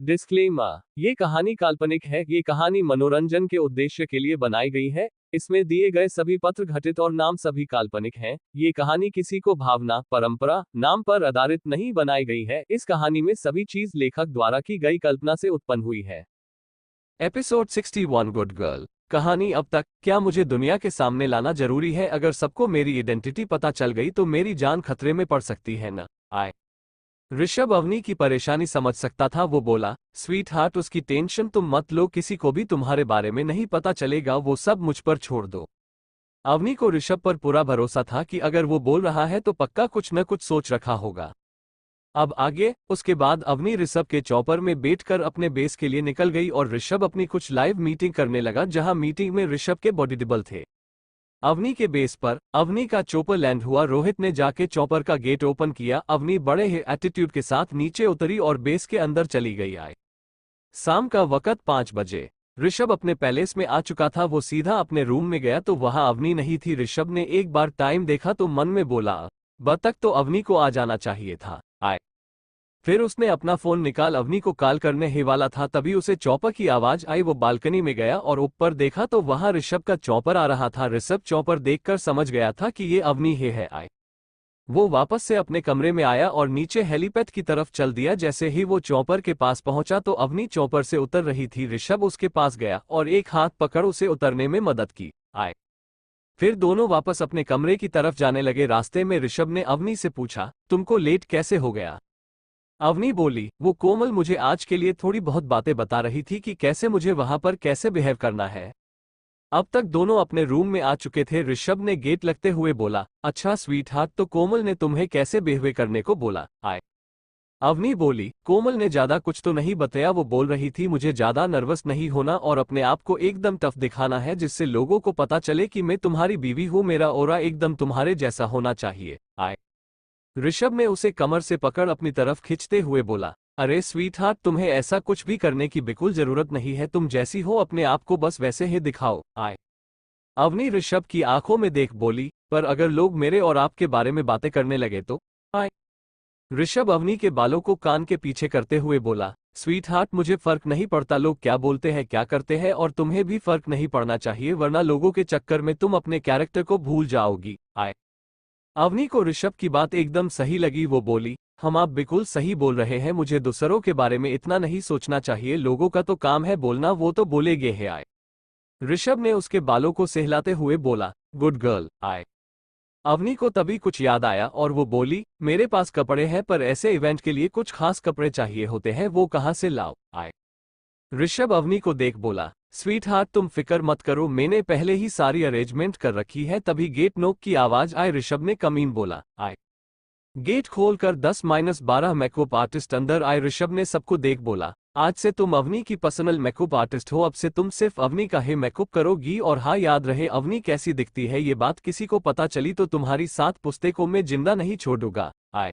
Disclaimer, ये कहानी काल्पनिक है। ये कहानी मनोरंजन के उद्देश्य के लिए बनाई गई है। इसमें दिए गए सभी पात्र घटित और नाम सभी काल्पनिक हैं। ये कहानी किसी को भावना, परंपरा, नाम पर आधारित नहीं बनाई गई है। इस कहानी में सभी चीज लेखक द्वारा की गई कल्पना से उत्पन्न हुई है। Episode 61 good girl. कहानी अब तक। क्या मुझे दुनिया के सामने लाना जरूरी है? अगर सबको मेरी आइडेंटिटी पता चल गई तो मेरी जान खतरे में पड़ सकती है न। आए ऋषभ अवनी की परेशानी समझ सकता था। वो बोला, स्वीट हार्ट, उसकी टेंशन तुम मत लो, किसी को भी तुम्हारे बारे में नहीं पता चलेगा, वो सब मुझ पर छोड़ दो। अवनी को ऋषभ पर पूरा भरोसा था कि अगर वो बोल रहा है तो पक्का कुछ न कुछ सोच रखा होगा। अब आगे। उसके बाद अवनी ऋषभ के चॉपर में बैठकर अपने बेस के लिए निकल गई और ऋषभ अपनी कुछ लाइव मीटिंग करने लगा, जहां मीटिंग में ऋषभ के बॉडीडबल थे। अवनी के बेस पर अवनी का चॉपर लैंड हुआ। रोहित ने जाके चॉपर का गेट ओपन किया। अवनी बड़े ही एटीट्यूड के साथ नीचे उतरी और बेस के अंदर चली गई। आए शाम का वक्त 5 बजे। ऋषभ अपने पैलेस में आ चुका था। वो सीधा अपने रूम में गया तो वहां अवनी नहीं थी। ऋषभ ने एक बार टाइम देखा तो मन में बोला, बतख तो अवनी को आ जाना चाहिए था। आए फिर उसने अपना फोन निकाल अवनी को कॉल करने ही वाला था, तभी उसे चॉपर की आवाज आई। वो बालकनी में गया और ऊपर देखा तो वहां ऋषभ का चॉपर आ रहा था। ऋषभ चॉपर देखकर समझ गया था कि ये अवनी ही है। आए वो वापस से अपने कमरे में आया और नीचे हेलीपैड की तरफ चल दिया। जैसे ही वो चॉपर के पास पहुंचा तो अवनी चॉपर से उतर रही थी। ऋषभ उसके पास गया और एक हाथ पकड़ उसे उतरने में मदद की। आए फिर दोनों वापस अपने कमरे की तरफ जाने लगे। रास्ते में ऋषभ ने अवनी से पूछा, तुमको लेट कैसे हो गया? अवनी बोली, वो कोमल मुझे आज के लिए थोड़ी बहुत बातें बता रही थी कि कैसे मुझे वहां पर कैसे बिहेव करना है। अब तक दोनों अपने रूम में आ चुके थे। ऋषभ ने गेट लगते हुए बोला, अच्छा स्वीट हार्ट, तो कोमल ने तुम्हें कैसे बिहेव करने को बोला? आए अवनी बोली, कोमल ने ज्यादा कुछ तो नहीं बताया। वो बोल रही थी मुझे ज्यादा नर्वस नहीं होना और अपने आप को एकदम टफ दिखाना है, जिससे लोगों को पता चले कि मैं तुम्हारी बीवी हूं। मेरा ऑरा एकदम तुम्हारे जैसा होना चाहिए। आए ऋषभ ने उसे कमर से पकड़ अपनी तरफ खींचते हुए बोला, अरे स्वीट हार्ट, तुम्हें ऐसा कुछ भी करने की बिल्कुल जरूरत नहीं है। तुम जैसी हो अपने आप को बस वैसे ही दिखाओ। आए अवनी ऋषभ की आंखों में देख बोली, पर अगर लोग मेरे और आपके बारे में बातें करने लगे तो? आए ऋषभ अवनी के बालों को कान के पीछे करते हुए बोला, स्वीट हार्ट, मुझे फर्क नहीं पड़ता लोग क्या बोलते हैं क्या करते हैं, और तुम्हें भी फर्क नहीं पड़ना चाहिए, वरना लोगों के चक्कर में तुम अपने कैरेक्टर को भूल जाओगी। आए अवनी को ऋषभ की बात एकदम सही लगी। वो बोली, हम आप बिल्कुल सही बोल रहे हैं, मुझे दूसरों के बारे में इतना नहीं सोचना चाहिए। लोगों का तो काम है बोलना, वो तो बोलेगे है। आए ऋषभ ने उसके बालों को सहलाते हुए बोला, गुड गर्ल। आए अवनी को तभी कुछ याद आया और वो बोली, मेरे पास कपड़े हैं पर ऐसे इवेंट के लिए कुछ खास कपड़े चाहिए होते हैं, वो कहाँ से लाओ? आए ऋषभ अवनी को देख बोला, स्वीट हार्ट, तुम फिक्र मत करो, मैंने पहले ही सारी अरेंजमेंट कर रखी है। तभी गेट नॉक की आवाज आए। ऋषभ ने कमीन बोला। आए गेट खोलकर 10-12 मेकअप आर्टिस्ट अंदर आए। ऋषभ ने सबको देख बोला, आज से तुम अवनी की पर्सनल मेकअप आर्टिस्ट हो। अब से तुम सिर्फ अवनी का ही मेकअप करोगी। और हाँ, याद रहे अवनी कैसी दिखती है, ये बात किसी को पता चली तो तुम्हारी 7 पुस्तकों में जिंदा नहीं छोड़ूंगा। आए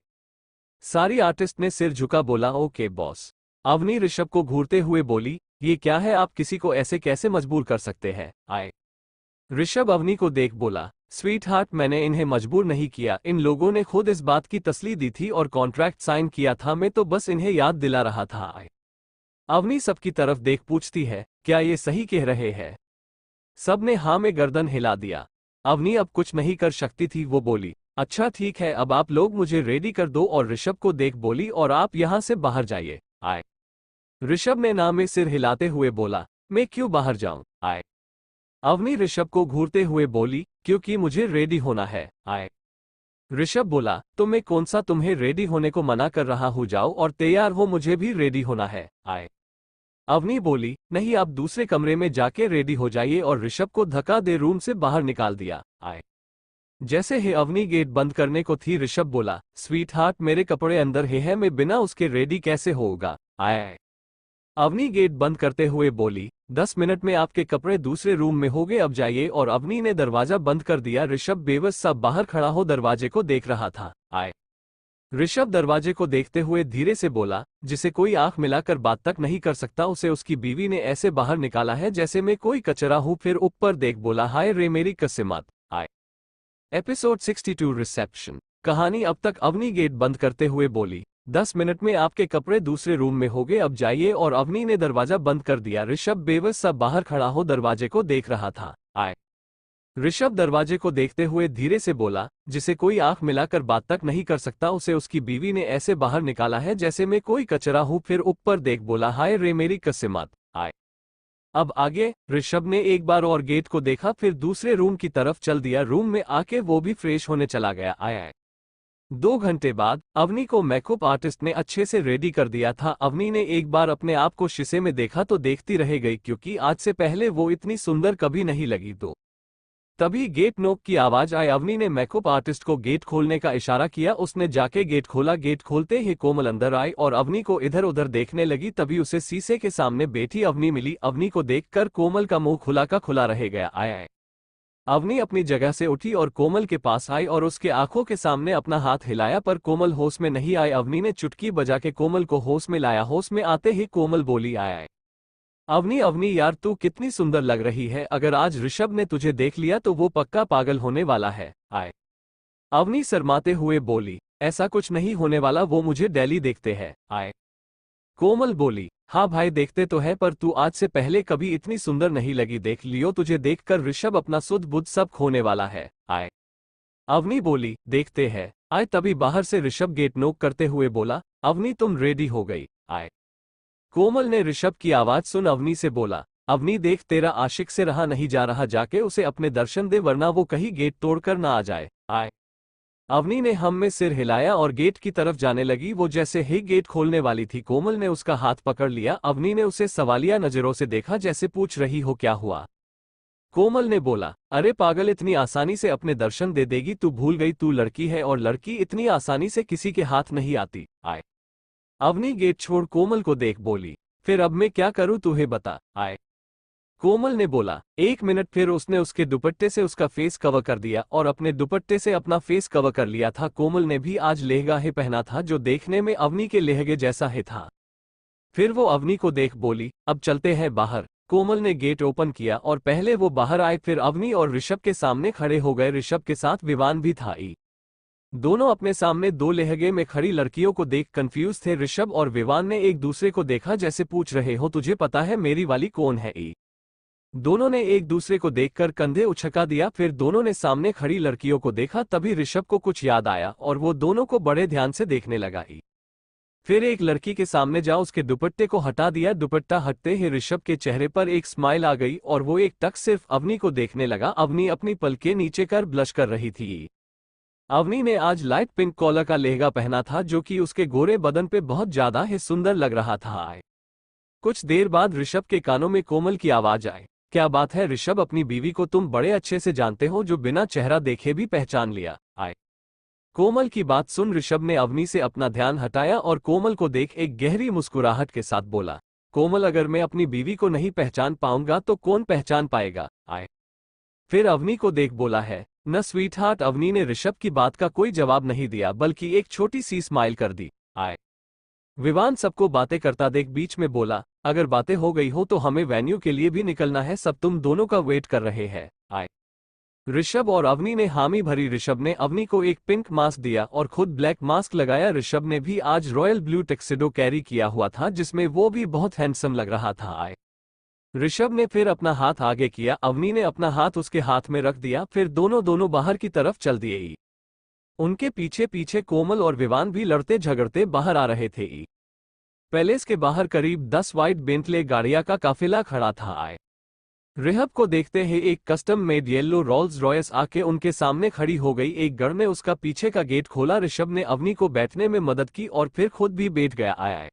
सारी आर्टिस्ट ने सिर झुका बोला, ओके बॉस। अवनी ऋषभ को घूरते हुए बोली, ये क्या है, आप किसी को ऐसे कैसे मजबूर कर सकते हैं? आए ऋषभ अवनी को देख बोला, स्वीट हार्ट, मैंने इन्हें मजबूर नहीं किया, इन लोगों ने खुद इस बात की तसल्ली दी थी और कॉन्ट्रैक्ट साइन किया था, मैं तो बस इन्हें याद दिला रहा था। आए अवनी सबकी तरफ देख पूछती है, क्या ये सही कह रहे हैं? सब ने हाँ में गर्दन हिला दिया। अवनी अब कुछ नहीं कर सकती थी। वो बोली, अच्छा ठीक है, अब आप लोग मुझे रेडी कर दो। और ऋषभ को देख बोली, और आप यहां से बाहर जाइए। आए ऋषभ ने ना में सिर हिलाते हुए बोला, मैं क्यों बाहर जाऊं? आए अवनी ऋषभ को घूरते हुए बोली, क्योंकि मुझे रेडी होना है। आए ऋषभ बोला, तो मैं कौन सा तुम्हें रेडी होने को मना कर रहा हूं, जाओ और तैयार हो, मुझे भी रेडी होना है। आए अवनी बोली, नहीं, आप दूसरे कमरे में जाके रेडी हो जाइए, और ऋषभ को धक्का दे रूम से बाहर निकाल दिया। आए जैसे ही अवनी गेट बंद करने को थी, ऋषभ बोला, स्वीट हार्ट, मेरे कपड़े अंदर ही है, मैं बिना उसके रेडी कैसे होगा? आए अवनी गेट बंद करते हुए बोली, 10 मिनट में आपके कपड़े दूसरे रूम में होंगे, अब जाइए। और अवनी ने दरवाजा बंद कर दिया। ऋषभ बेबस सा बाहर खड़ा हो दरवाजे को देख रहा था। आए ऋषभ दरवाजे को देखते हुए धीरे से बोला, जिसे कोई आंख मिलाकर बात तक नहीं कर सकता, उसे उसकी बीवी ने ऐसे बाहर निकाला है जैसे मैं कोई कचरा हूं। फिर ऊपर देख बोला, हाय रे मेरी किस्मत। आए एपिसोड 62 रिसेप्शन। कहानी अब तक। अवनी गेट बंद करते हुए बोली, 10 मिनट में आपके कपड़े दूसरे रूम में होंगे, अब जाइए। और अवनी ने दरवाजा बंद कर दिया। ऋषभ बेबस सा बाहर खड़ा हो दरवाजे को देख रहा था। आए। ऋषभ दरवाजे को देखते हुए धीरे से बोला, जिसे कोई आंख मिलाकर बात तक नहीं कर सकता, उसे उसकी बीवी ने ऐसे बाहर निकाला है जैसे मैं कोई कचरा हूं। फिर ऊपर देख बोला, हाय रे मेरी किस्मत। आए। अब आगे। ऋषभ ने एक बार और गेट को देखा, फिर दूसरे रूम की तरफ चल दिया। रूम में आके वो भी फ्रेश होने चला गया। आया। 2 घंटे बाद अवनी को मेकअप आर्टिस्ट ने अच्छे से रेडी कर दिया था। अवनी ने एक बार अपने आप को शीशे में देखा तो देखती रह गई, क्योंकि आज से पहले वो इतनी सुंदर कभी नहीं लगी। तो तभी गेट नॉक की आवाज आई। अवनी ने मेकअप आर्टिस्ट को गेट खोलने का इशारा किया। उसने जाके गेट खोला। गेट खोलते ही कोमल अंदर आई और अवनी को इधर उधर देखने लगी। तभी उसे शीशे के सामने बैठी अवनी मिली। अवनी को देखकर कोमल का मुंह खुला का खुला रह गया। आया। अवनी अपनी जगह से उठी और कोमल के पास आई और उसके आंखों के सामने अपना हाथ हिलाया, पर कोमल होश में नहीं आई। अवनी ने चुटकी बजा के कोमल को होश में लाया। होश में आते ही कोमल बोली, आया। अवनी अवनी यार, तू कितनी सुंदर लग रही है। अगर आज ऋषभ ने तुझे देख लिया तो वो पक्का पागल होने वाला है। आए। अवनी शर्माते हुए बोली, ऐसा कुछ नहीं होने वाला, वो मुझे डेली देखते हैं। आए। कोमल बोली, हाँ भाई देखते तो है, पर तू आज से पहले कभी इतनी सुंदर नहीं लगी। देख लियो, तुझे देखकर ऋषभ अपना सुध बुध सब खोने वाला है। आए। अवनी बोली, देखते हैं। आए। तभी बाहर से ऋषभ गेट नॉक करते हुए बोला, अवनी तुम रेडी हो गई। आए। कोमल ने ऋषभ की आवाज सुन अवनी से बोला, अवनी देख तेरा आशिक से रहा नहीं जा रहा, जाके उसे अपने दर्शन दे, वरना वो कहीं गेट तोड़कर ना आ जाए। आए। अवनी ने हम में सिर हिलाया और गेट की तरफ जाने लगी। वो जैसे ही गेट खोलने वाली थी, कोमल ने उसका हाथ पकड़ लिया। अवनी ने उसे सवालिया नजरों से देखा, जैसे पूछ रही हो क्या हुआ। कोमल ने बोला, अरे पागल, इतनी आसानी से अपने दर्शन दे देगी? तू भूल गई तू लड़की है और लड़की इतनी आसानी से किसी के हाथ नहीं आती। आए। अवनी गेट छोड़ कोमल को देख बोली, फिर अब मैं क्या करूं तुम्हें बता। आए। कोमल ने बोला, 1 मिनट। फिर उसने उसके दुपट्टे से उसका फेस कवर कर दिया और अपने दुपट्टे से अपना फेस कवर कर लिया था। कोमल ने भी आज लहंगा ही पहना था, जो देखने में अवनी के लहंगे जैसा ही था। फिर वो अवनी को देख बोली, अब चलते हैं बाहर। कोमल ने गेट ओपन किया और पहले वो बाहर आए, फिर अवनी और ऋषभ के सामने खड़े हो गए। ऋषभ के साथ विवान भी था। दोनों अपने सामने 2 लहंगे में खड़ी लड़कियों को देख कंफ्यूज थे। ऋषभ और विवान ने एक दूसरे को देखा, जैसे पूछ रहे हो तुझे पता है मेरी वाली कौन है? दोनों ने एक दूसरे को देखकर कंधे उछका दिया। फिर दोनों ने सामने खड़ी लड़कियों को देखा। तभी ऋषभ को कुछ याद आया और वो दोनों को बड़े ध्यान से देखने लगा। फिर एक लड़की के सामने जा उसके दुपट्टे को हटा दिया। दुपट्टा हटते ही ऋषभ के चेहरे पर एक स्माइल आ गई और वो एक टक सिर्फ अवनी को देखने लगा। अवनी अपनी पलकें नीचे कर ब्लश कर रही थी। अवनी ने आज लाइट पिंक कॉलर का लहंगा पहना था, जो कि उसके गोरे बदन पे बहुत ज्यादा ही सुंदर लग रहा था। कुछ देर बाद ऋषभ के कानों में कोमल की आवाज आई, क्या बात है ऋषभ, अपनी बीवी को तुम बड़े अच्छे से जानते हो, जो बिना चेहरा देखे भी पहचान लिया। आए। कोमल की बात सुन ऋषभ ने अवनी से अपना ध्यान हटाया और कोमल को देख एक गहरी मुस्कुराहट के साथ बोला, कोमल अगर मैं अपनी बीवी को नहीं पहचान पाऊंगा तो कौन पहचान पाएगा? आए। फिर अवनी को देख बोला है न स्वीटहार्ट। अवनी ने ऋषभ की बात का कोई जवाब नहीं दिया, बल्कि एक छोटी सी स्माइल कर दी। आए। विवान सबको बातें करता देख बीच में बोला, अगर बातें हो गई हो तो हमें वेन्यू के लिए भी निकलना है, सब तुम दोनों का वेट कर रहे हैं। आए। ऋषभ और अवनी ने हामी भरी। ऋषभ ने अवनी को एक पिंक मास्क दिया और खुद ब्लैक मास्क लगाया। ऋषभ ने भी आज रॉयल ब्लू टक्सिडो कैरी किया हुआ था, जिसमें वो भी बहुत हैंडसम लग रहा था। आए। ऋषभ ने फिर अपना हाथ आगे किया। अवनी ने अपना हाथ उसके हाथ में रख दिया। फिर दोनों बाहर की तरफ चल दिए। उनके पीछे पीछे कोमल और विवान भी लड़ते झगड़ते बाहर आ रहे थे। पैलेस के बाहर करीब 10 वाइट बेंटले गाड़ियां का काफिला खड़ा था। आए। ऋषभ को देखते ही एक custom made yellow Rolls Royce आके उनके सामने खड़ी हो गई। एक गण ने उसका पीछे का गेट खोला। ऋषभ ने अवनी को बैठने में मदद की और फिर खुद भी बैठ गया। आया।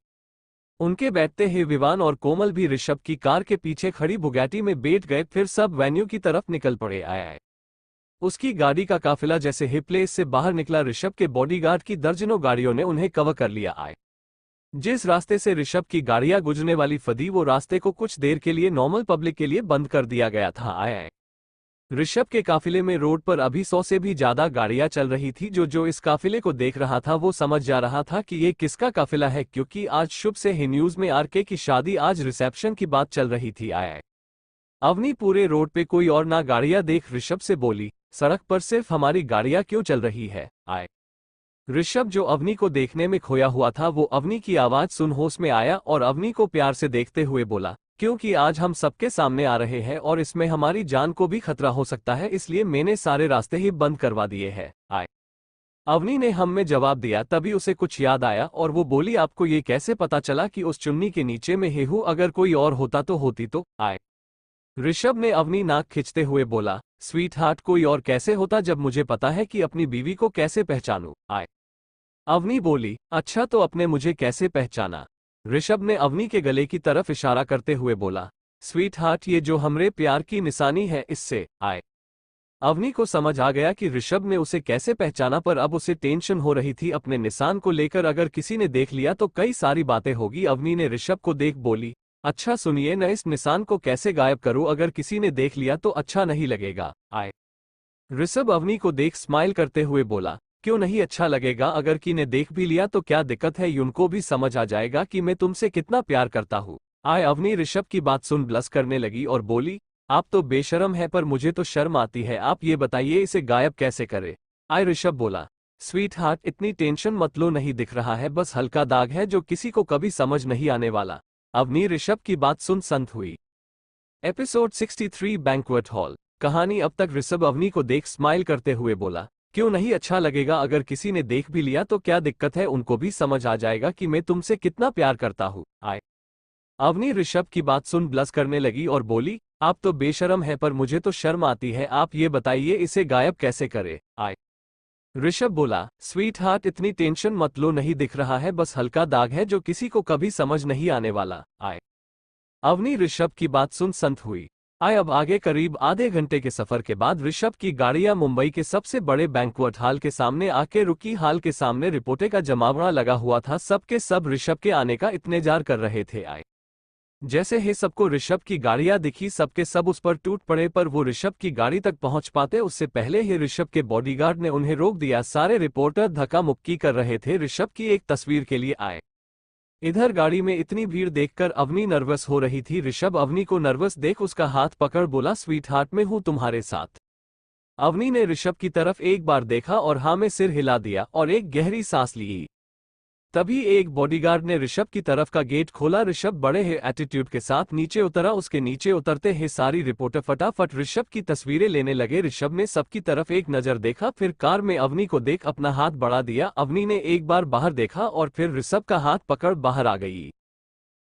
उनके बैठते ही विवान और कोमल भी ऋषभ की कार के पीछे खड़ी बुगैटी में बैठ गए। फिर सब वेन्यू की तरफ निकल पड़े। आया। उसकी गाड़ी का काफिला जैसे ही प्लेस से बाहर निकला, ऋषभ के बॉडीगार्ड की दर्जनों गाड़ियों ने उन्हें कवर कर लिया। आए। जिस रास्ते से ऋषभ की गाड़ियां गुजरने वाली थी, वो रास्ते को कुछ देर के लिए नॉर्मल पब्लिक के लिए बंद कर दिया गया था। आया। ऋषभ के काफिले में रोड पर अभी 100 से भी ज्यादा गाड़ियां चल रही थी। जो इस काफिले को देख रहा था वो समझ जा रहा था कि ये किसका काफिला है, क्योंकि आज शुभ से ही न्यूज में आरके की शादी, आज रिसेप्शन की बात चल रही थी। आया। अवनी पूरे रोड पे कोई और ना गाड़ियां देख ऋषभ से बोली, सड़क पर सिर्फ हमारी गाड़ियां क्यों चल रही है? आए। ऋषभ जो अवनी को देखने में खोया हुआ था वो अवनी की आवाज सुन होश में आया और अवनी को प्यार से देखते हुए बोला, क्योंकि आज हम सबके सामने आ रहे हैं और इसमें हमारी जान को भी खतरा हो सकता है, इसलिए मैंने सारे रास्ते ही बंद करवा दिए हैं। आए अवनी ने हम में जवाब दिया। तभी उसे कुछ याद आया और वो बोली, आपको ये कैसे पता चला कि उस चुन्नी के नीचे में हेहू अगर कोई और होता तो होती तो? आए ऋषभ ने अवनी नाक खींचते हुए बोला, स्वीट हार्ट कोई और कैसे होता जब मुझे पता है कि अपनी बीवी को कैसे पहचानूं? आए अवनी बोली, अच्छा तो अपने मुझे कैसे पहचाना? ऋषभ ने अवनी के गले की तरफ इशारा करते हुए बोला, स्वीट हार्ट ये जो हमरे प्यार की निशानी है इससे। आए अवनी को समझ आ गया कि ऋषभ ने उसे कैसे पहचाना, पर अब उसे टेंशन हो रही थी अपने निशान को लेकर। अगर किसी ने देख लिया तो कई सारी बातें होगी। अवनी ने ऋषभ को देख बोली, अच्छा सुनिए न, इस निशान को कैसे गायब करूं? अगर किसी ने देख लिया तो अच्छा नहीं लगेगा। आए ऋषभ अवनी को देख स्माइल करते हुए बोला, क्यों नहीं अच्छा लगेगा? अगर की ने देख भी लिया तो क्या दिक्कत है? उनको भी समझ आ जाएगा कि मैं तुमसे कितना प्यार करता हूँ। आए अवनी ऋषभ की बात सुन ब्लश करने लगी और बोली, आप तो बेशर्म है, पर मुझे तो शर्म आती है। आप ये बताइए इसे गायब कैसे करे? आए ऋषभ बोला, स्वीट हार्ट इतनी टेंशन मत लो, नहीं दिख रहा है, बस हल्का दाग है जो किसी को कभी समझ नहीं आने वाला। अवनी ऋषभ की बात सुन संत हुई। Episode 63 banquet hall. कहानी अब तक। ऋषभ अवनी को देख स्माइल करते हुए बोला, क्यों नहीं अच्छा लगेगा? अगर किसी ने देख भी लिया तो क्या दिक्कत है? उनको भी समझ आ जाएगा कि मैं तुमसे कितना प्यार करता हूँ। आए अवनी ऋषभ की बात सुन ब्लश करने लगी और बोली, आप तो बेशर्म है, पर मुझे तो शर्म आती है। आप ये बताइए इसे गायब कैसे करे? आए ऋषभ बोला, स्वीट हार्ट इतनी टेंशन मत लो, नहीं दिख रहा है, बस हल्का दाग है जो किसी को कभी समझ नहीं आने वाला। आए अवनी ऋषभ की बात सुन संत हुई। आए अब आगे करीब आधे घंटे के सफर के बाद ऋषभ की गाड़ियां मुंबई के सबसे बड़े बैंक्वेट हॉल के सामने आके रुकी। हॉल के सामने रिपोर्टर का जमावड़ा लगा हुआ था। सबके सब ऋषभ के आने का इंतजार कर रहे थे। आए जैसे ही सबको ऋषभ की गाड़ियां दिखी सबके सब उस पर टूट पड़े, पर वो ऋषभ की गाड़ी तक पहुंच पाते उससे पहले ही ऋषभ के बॉडीगार्ड ने उन्हें रोक दिया। सारे रिपोर्टर धक्का मुक्की कर रहे थे ऋषभ की एक तस्वीर के लिए। आए इधर गाड़ी में इतनी भीड़ देखकर अवनी नर्वस हो रही थी। ऋषभ अवनी को नर्वस देख उसका हाथ पकड़ बोला, स्वीट हार्ट मैं हूं तुम्हारे साथ। अवनी ने ऋषभ की तरफ एक बार देखा और हाँ में सिर हिला दिया और एक गहरी सांस ली। तभी एक बॉडीगार्ड ने ऋषभ की तरफ का गेट खोला। ऋषभ बड़े ही एटीट्यूड के साथ नीचे उतरा। उसके नीचे उतरते ही सारी रिपोर्टर फटाफट ऋषभ की तस्वीरें लेने लगे। ऋषभ ने सबकी तरफ एक नजर देखा, फिर कार में अवनी को देख अपना हाथ बढ़ा दिया। अवनी ने एक बार बाहर देखा और फिर ऋषभ का हाथ पकड़ बाहर आ गई।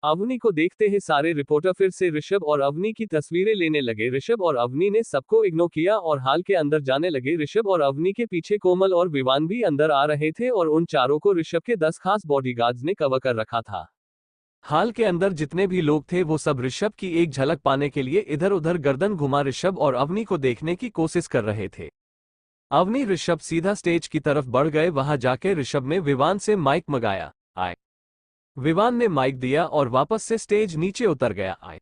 अवनी को देखते ही सारे रिपोर्टर फिर से ऋषभ और अवनी की तस्वीरें लेने लगे। ऋषभ और अवनी ने सबको इग्नोर किया और हॉल के अंदर जाने लगे। ऋषभ और अवनी के पीछे कोमल और विवान भी अंदर आ रहे थे और उन चारों को ऋषभ के 10 खास बॉडीगार्ड्स ने कवर कर रखा था। हॉल के अंदर जितने भी लोग थे वो सब ऋषभ की एक झलक पाने के लिए इधर उधर गर्दन घुमा ऋषभ और अवनी को देखने की कोशिश कर रहे थे। अवनी ऋषभ सीधा स्टेज की तरफ बढ़ गए। वहां जाके ऋषभ ने विवान से माइक मंगाया। आए विवान ने माइक दिया और वापस से स्टेज नीचे उतर गया। आए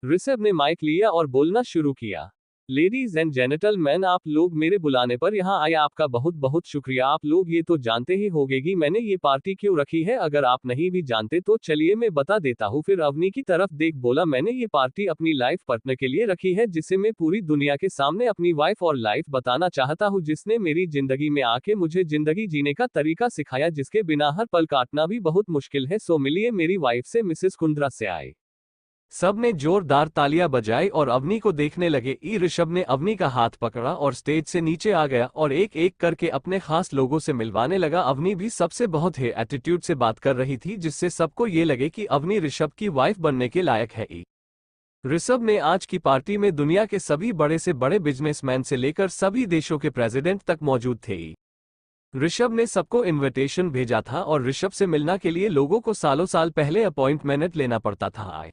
ऋषभ ने माइक लिया और बोलना शुरू किया, लेडीज एंड जेंटलमैन, आप लोग मेरे बुलाने पर यहाँ आए, आपका बहुत बहुत शुक्रिया। आप लोग ये तो जानते ही होंगे कि मैंने ये पार्टी क्यों रखी है। अगर आप नहीं भी जानते तो चलिए मैं बता देता हूँ। फिर अवनी की तरफ देख बोला, मैंने ये पार्टी अपनी लाइफ पार्टनर के लिए रखी है, जिसे मैं पूरी दुनिया के सामने अपनी वाइफ और लाइफ बताना चाहता हूँ, जिसने मेरी जिंदगी में आके मुझे जिंदगी जीने का तरीका सिखाया, जिसके बिना हर पल काटना भी बहुत मुश्किल है। सो मिलिए मेरी वाइफ से, मिसेस कुंद्रा से। आए सब ने जोरदार तालियां बजाई और अवनी को देखने लगे। ऋषभ ने अवनी का हाथ पकड़ा और स्टेज से नीचे आ गया और एक एक करके अपने खास लोगों से मिलवाने लगा। अवनी भी सबसे बहुत ही एटीट्यूड से बात कर रही थी, जिससे सबको ये लगे कि अवनी ऋषभ की वाइफ बनने के लायक है। ऋषभ ने आज की पार्टी में दुनिया के सभी बड़े से बड़े बिजनेसमैन से लेकर सभी देशों के प्रेसिडेंट तक मौजूद थे। ऋषभ ने सबको इन्विटेशन भेजा था और ऋषभ से मिलने के लिए लोगों को सालों साल पहले अपॉइंटमेंट लेना पड़ता था। आए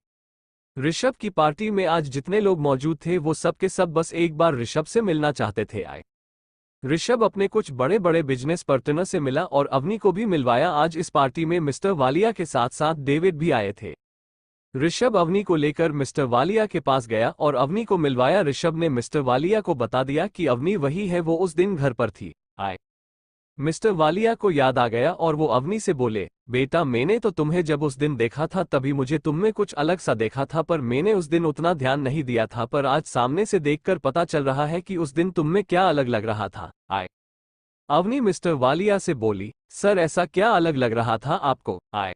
ऋषभ की पार्टी में आज जितने लोग मौजूद थे वो सब के सब बस एक बार ऋषभ से मिलना चाहते थे। आए ऋषभ अपने कुछ बड़े बड़े बिजनेस पार्टनर से मिला और अवनी को भी मिलवाया। आज इस पार्टी में मिस्टर वालिया के साथ साथ डेविड भी आए थे। ऋषभ अवनी को लेकर मिस्टर वालिया के पास गया और अवनी को मिलवाया। ऋषभ ने मिस्टर वालिया को बता दिया कि अवनी वही है, वो उस दिन घर पर थी। आए मिस्टर वालिया को याद आ गया और वो अवनी से बोले, बेटा मैंने तो तुम्हें जब उस दिन देखा था तभी मुझे तुममें कुछ अलग सा देखा था, पर मैंने उस दिन उतना ध्यान नहीं दिया था, पर आज सामने से देखकर पता चल रहा है कि उस दिन तुममें क्या अलग लग रहा था। आए अवनी मिस्टर वालिया से बोली, सर ऐसा क्या अलग लग रहा था आपको? आए।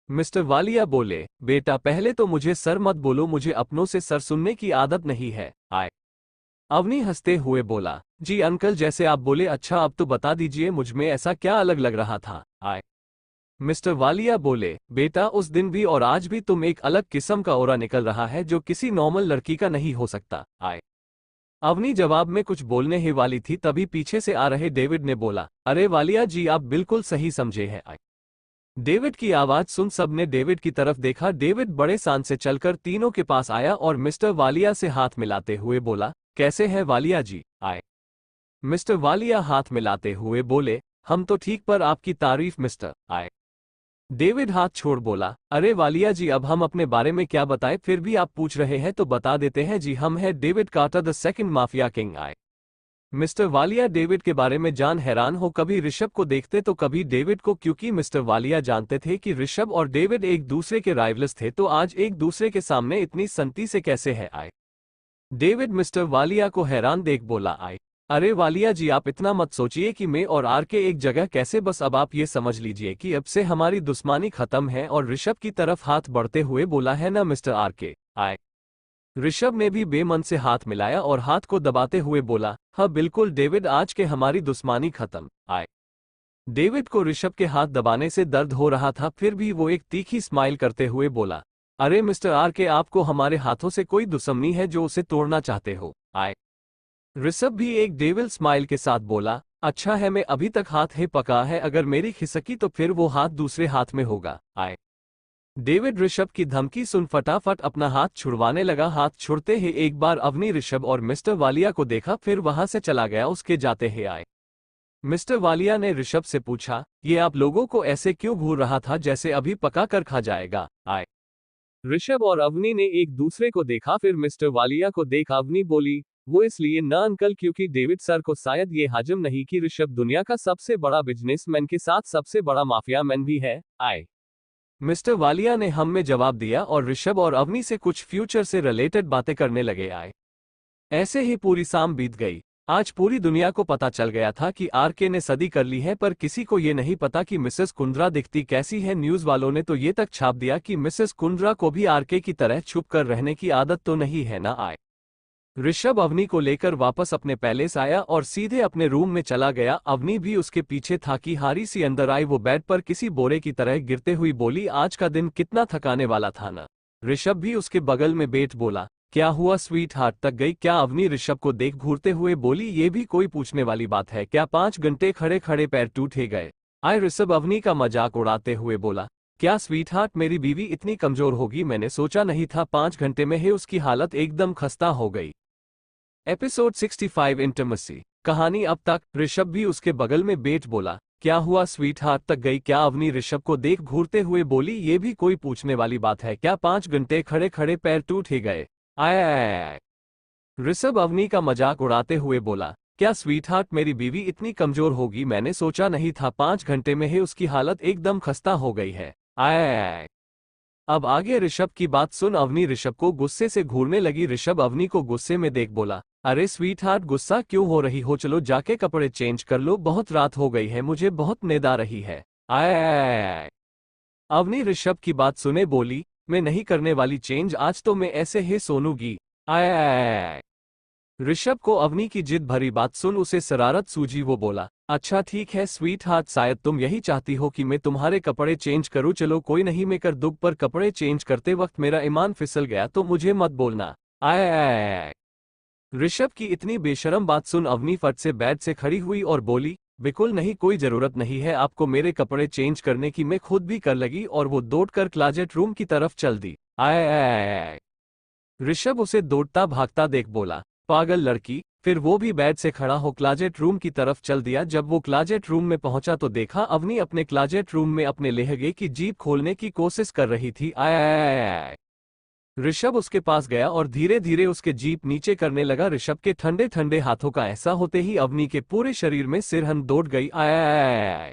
मिस्टर वालिया बोले, बेटा पहले तो मुझे सर मत बोलो, मुझे अपनों से सर सुनने की आदत नहीं है। आए। अवनी हंसते हुए बोला, जी अंकल जैसे आप बोले। अच्छा अब तो बता दीजिए मुझ में ऐसा क्या अलग लग रहा था? आए। मिस्टर वालिया बोले, बेटा उस दिन भी और आज भी तुम एक अलग किस्म का ऑरा निकल रहा है जो किसी नॉर्मल लड़की का नहीं हो सकता। आए। अवनी जवाब में कुछ बोलने ही वाली थी तभी पीछे से आ रहे डेविड ने बोला, अरे वालिया जी आप बिल्कुल सही समझे हैं। आए। डेविड की आवाज सुन सबने डेविड की तरफ देखा। डेविड बड़े शान से चलकर तीनों के पास आया और मिस्टर वालिया से हाथ मिलाते हुए बोला, कैसे है वालिया जी? आए। मिस्टर वालिया हाथ मिलाते हुए बोले, हम तो ठीक पर आपकी तारीफ मिस्टर। आए। डेविड हाथ छोड़ बोला, अरे वालिया जी अब हम अपने बारे में क्या बताएं, फिर भी आप पूछ रहे हैं तो बता देते हैं जी, हम हैं David Carter the second mafia king. आए। मिस्टर वालिया डेविड के बारे में जान हैरान हो कभी ऋषभ को देखते तो कभी डेविड को, क्योंकि मिस्टर वालिया जानते थे कि ऋषभ और डेविड एक दूसरे के राइवल्स थे, तो आज एक दूसरे के सामने इतनी संती से कैसे है? आए। डेविड मिस्टर वालिया को हैरान देख बोला, आए। अरे वालिया जी आप इतना मत सोचिए कि मैं और आर के एक जगह कैसे, बस अब आप ये समझ लीजिए कि अब से हमारी दुश्मनी खत्म है। और ऋषभ की तरफ हाथ बढ़ते हुए बोला, है ना मिस्टर आर के? आए। ऋषभ ने भी बेमन से हाथ मिलाया और हाथ को दबाते हुए बोला, हाँ बिल्कुल डेविड आज के हमारी दुश्मनी खत्म। आए। डेविड को ऋषभ के हाथ दबाने से दर्द हो रहा था, फिर भी वो एक तीखी स्माइल करते हुए बोला, अरे मिस्टर आर के आपको हमारे हाथों से कोई दुश्मनी है जो उसे तोड़ना चाहते हो? आए। ऋषभ भी एक डेविल स्माइल के साथ बोला, अच्छा है मैं अभी तक हाथ ही पका है, अगर मेरी खिसकी तो फिर वो हाथ दूसरे हाथ में होगा। आए। डेविड ऋषभ की धमकी सुन फटाफट अपना हाथ छुड़वाने लगा। हाथ छुड़ते ही एक बार अवनी ऋषभ और मिस्टर वालिया को देखा, फिर वहां से चला गया। उसके जाते ही आए। मिस्टर वालिया ने ऋषभ से पूछा, ये आप लोगों को ऐसे क्यों घूर रहा था जैसे अभी पका कर खा जाएगा? आए। ऋषभ और अवनी ने एक दूसरे को देखा, फिर मिस्टर वालिया को देख अवनी बोली, वो इसलिए ना अंकल क्योंकि डेविड सर को शायद ये हजम नहीं कि ऋषभ दुनिया का सबसे बड़ा बिजनेसमैन के साथ सबसे बड़ा माफिया मैन भी है। आए। मिस्टर वालिया ने हम में जवाब दिया और ऋषभ और अवनी से कुछ फ्यूचर से रिलेटेड बातें करने लगे। आए। ऐसे ही पूरी शाम बीत गई। आज पूरी दुनिया को पता चल गया था कि आरके ने सदी कर ली है, पर किसी को ये नहीं पता कि मिसेस कुंद्रा दिखती कैसी है। न्यूज वालों ने तो ये तक छाप दिया कि मिसेस कुंद्रा को भी आरके की तरह छुप कर रहने की आदत तो नहीं है ना? आए। ऋषभ अवनी को लेकर वापस अपने पैलेस आया और सीधे अपने रूम में चला गया। अवनी भी उसके पीछे था कि हारी सी अंदर आई। वो बेड पर किसी बोरे की तरह गिरते हुई बोली, आज का दिन कितना थकाने वाला था ना? ऋषभ भी उसके बगल में बैठ बोला, क्या हुआ स्वीट हार्ट, तक गई क्या? अवनी ऋषभ को देख घूरते हुए बोली, ये भी कोई पूछने वाली बात है क्या? 5 घंटे खड़े खड़े पैर टूटे गए। आए। ऋषभ अवनी का मजाक उड़ाते हुए बोला, क्या स्वीट हार्ट मेरी बीवी इतनी कमजोर होगी? मैंने सोचा नहीं था। 5 घंटे में ही उसकी हालत एकदम खस्ता हो गई। Episode 65 intimacy. कहानी अब तक। ऋषभ भी उसके बगल में बैठ बोला, क्या हुआ स्वीट हार्ट, तक गई क्या? अवनी ऋषभ को देख घूरते हुए बोली, ये भी कोई पूछने वाली बात है क्या? 5 घंटे खड़े खड़े पैर टूट ही गए। आय। ऋषभ अवनी का मजाक उड़ाते हुए बोला, क्या स्वीट हार्ट मेरी बीवी इतनी कमजोर होगी? मैंने सोचा नहीं था। 5 घंटे में ही उसकी हालत एकदम खस्ता हो गई है। आय। अब आगे ऋषभ की बात सुन। अवनी ऋषभ को गुस्से से घूरने लगी। ऋषभ अवनी को गुस्से में देख बोला, अरे स्वीट हार्ट गुस्सा क्यों हो रही हो? चलो जाके कपड़े चेंज कर लो, बहुत रात हो गई है, मुझे बहुत नींद आ रही है। आय। अवनी ऋषभ की बात सुने बोली, मैं नहीं करने वाली चेंज, आज तो मैं ऐसे ही सोनूगी। आय। ऋषभ को अवनी की जिद भरी बात सुन उसे शरारत सूझी। वो बोला, अच्छा ठीक है स्वीट हार्ट, शायद तुम यही चाहती हो कि मैं तुम्हारे कपड़े चेंज करूं। चलो कोई नहीं, मैं कर दूं, पर कपड़े चेंज करते वक्त मेरा ईमान फिसल गया तो मुझे मत बोलना। आय। ऋषभ की इतनी बेशरम बात सुन अवनी फट से बेड से खड़ी हुई और बोली, बिल्कुल नहीं, कोई जरूरत नहीं है आपको मेरे कपड़े चेंज करने की, मैं खुद भी कर लगी। और वो दौड़कर क्लोजेट रूम की तरफ चल दी। आय। ऋषभ उसे दौड़ता भागता देख बोला, पागल लड़की। फिर वो भी बेड से खड़ा हो क्लोजेट रूम की तरफ चल दिया। जब वो क्लोजेट रूम में पहुंचा तो देखा अवनी अपने क्लोजेट रूम में अपने लहंगे की जीप खोलने की कोशिश कर रही थी। आय। ऋषभ उसके पास गया और धीरे धीरे उसके जीप नीचे करने लगा। ऋषभ के ठंडे ठंडे हाथों का ऐसा होते ही अवनी के पूरे शरीर में सिरहन दौड़ गई। आय।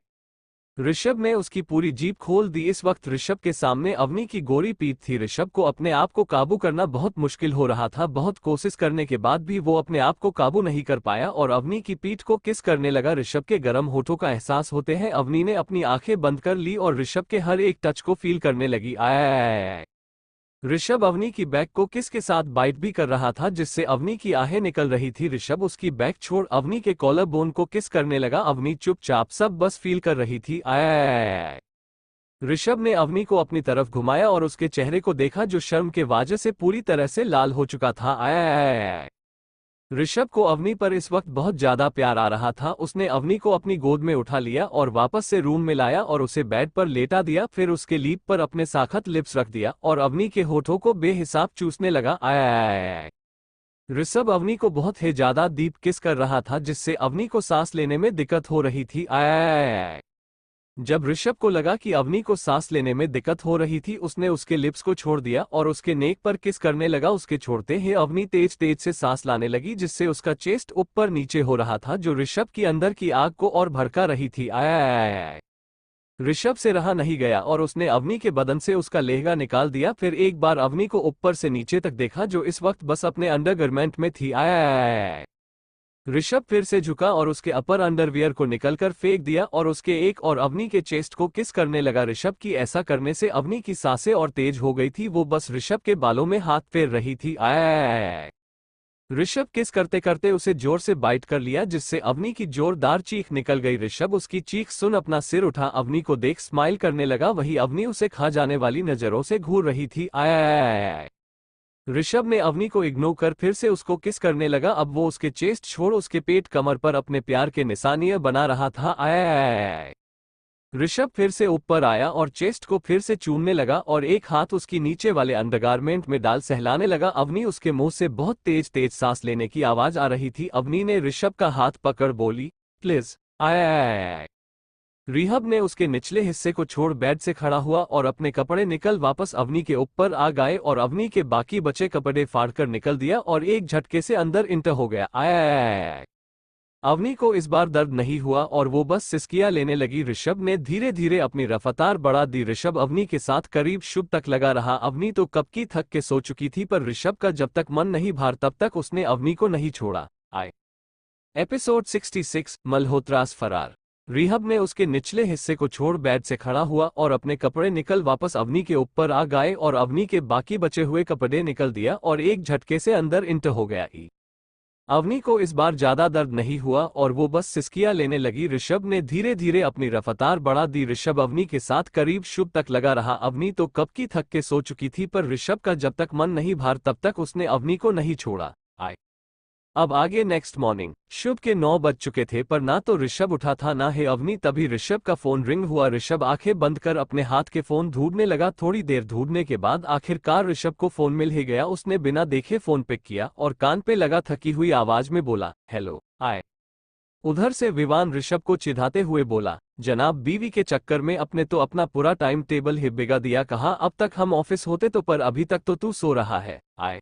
ऋषभ ने उसकी पूरी जीप खोल दी। इस वक्त ऋषभ के सामने अवनी की गोरी पीठ थी। ऋषभ को अपने आप को काबू करना बहुत मुश्किल हो रहा था। बहुत कोशिश करने के बाद भी वो अपने आप को काबू नहीं कर पाया और अवनी की पीठ को किस करने लगा। ऋषभ के गर्म होठों का एहसास होते हैं अवनी ने अपनी आंखें बंद कर ली और ऋषभ के हर एक टच को फील करने लगी। आय ऋषभ अवनी की बैक को किस के साथ बाइट भी कर रहा था जिससे अवनी की आहें निकल रही थी। ऋषभ उसकी बैक छोड़ अवनी के कॉलर बोन को किस करने लगा। अवनी चुपचाप सब बस फील कर रही थी। आय ऋषभ ने अवनी को अपनी तरफ घुमाया और उसके चेहरे को देखा जो शर्म के वजह से पूरी तरह से लाल हो चुका था। आय ऋषभ को अवनी पर इस वक्त बहुत ज्यादा प्यार आ रहा था। उसने अवनी को अपनी गोद में उठा लिया और वापस से रूम में लाया और उसे बेड पर लेटा दिया। फिर उसके लीप पर अपने साखत लिप्स रख दिया और अवनी के होठों को बेहिसाब चूसने लगा। आय ऋषभ अवनी को बहुत ही ज्यादा डीप किस कर रहा था जिससे अवनी को सांस लेने में दिक्कत हो रही थी। आय जब ऋषभ को लगा कि अवनी को सांस लेने में दिक्कत हो रही थी उसने उसके लिप्स को छोड़ दिया और उसके नेक पर किस करने लगा। उसके छोड़ते ही अवनी तेज तेज से सांस लाने लगी जिससे उसका चेस्ट ऊपर नीचे हो रहा था जो ऋषभ की अंदर की आग को और भड़का रही थी। आय ऋषभ से रहा नहीं गया और उसने अवनी के बदन से उसका लहंगा निकाल दिया। फिर एक बार अवनी को ऊपर से नीचे तक देखा जो इस वक्त बस अपने अंडरगारमेंट में थी। आय ऋषभ फिर से झुका और उसके अपर अंडरवियर को निकलकर फेंक दिया और उसके एक और अवनी के चेस्ट को किस करने लगा। ऋषभ की ऐसा करने से अवनी की सांसें और तेज हो गई थी। वो बस ऋषभ के बालों में हाथ फेर रही थी। आय ऋषभ किस करते करते उसे जोर से बाइट कर लिया जिससे अवनी की जोरदार चीख निकल गई। ऋषभ उसकी चीख सुन अपना सिर उठा अवनी को देख स्माइल करने लगा। वही अवनी उसे खा जाने वाली नजरों से घूर रही थी। आय ऋषभ ने अवनी को इग्नोर कर फिर से उसको किस करने लगा। अब वो उसके चेस्ट छोड़ उसके पेट कमर पर अपने प्यार के निशानियां बना रहा था। आय ऋषभ फिर से ऊपर आया और चेस्ट को फिर से चूमने लगा और एक हाथ उसकी नीचे वाले अंडरगारमेंट में डाल सहलाने लगा। अवनी उसके मुंह से बहुत तेज तेज सांस लेने की आवाज आ रही थी। अवनी ने ऋषभ का हाथ पकड़ बोली प्लीज। आय ऋषभ ने उसके निचले हिस्से को छोड़ बेड से खड़ा हुआ और अपने कपड़े निकल वापस अवनी के ऊपर आ गए और अवनी के बाकी बचे कपड़े फाड़कर निकल दिया और एक झटके से अंदर इंटर हो गया। आय अवनी को इस बार दर्द नहीं हुआ और वो बस सिसकियां लेने लगी। ऋषभ ने धीरे धीरे अपनी रफ्तार बढ़ा दी। ऋषभ अवनी के साथ करीब शुभ तक लगा रहा। अवनी तो कब की थक के सो चुकी थी पर ऋषभ का जब तक मन नहीं भर तब तक उसने अवनी को नहीं छोड़ा। आय एपिसोड 66 मल्होत्रास फरार। ऋषभ ने उसके निचले हिस्से को छोड़ बेड से खड़ा हुआ और अपने कपड़े निकल वापस अवनी के ऊपर आ गए और अवनी के बाकी बचे हुए कपड़े निकल दिया और एक झटके से अंदर इंटर हो गया। अवनी को इस बार ज्यादा दर्द नहीं हुआ और वो बस सिसकियां लेने लगी। ऋषभ ने धीरे धीरे अपनी रफ्तार बढ़ा दी। ऋषभ अवनी के साथ करीब शुभ तक लगा रहा। अवनी तो कब की थक के सो चुकी थी पर ऋषभ का जब तक मन नहीं भर तब तक उसने अवनी को नहीं छोड़ा। आय अब आगे नेक्स्ट मॉर्निंग शुभ के 9 बज चुके थे पर ना तो ऋषभ उठा था ना ही अवनी। तभी ऋषभ का फोन रिंग हुआ। ऋषभ आंखें बंद कर अपने हाथ के फोन ढूंढने लगा। थोड़ी देर ढूंढने के बाद आखिरकार ऋषभ को फोन मिल ही गया। उसने बिना देखे फोन पिक किया और कान पे लगा थकी हुई आवाज में बोला हेलो। आय उधर से विवान ऋषभ को चिढ़ाते हुए बोला जनाब बीवी के चक्कर में अपने तो अपना पूरा टाइम टेबल ही बिगा दिया। कहा अब तक हम ऑफिस होते तो पर अभी तक तो तू सो रहा है। आय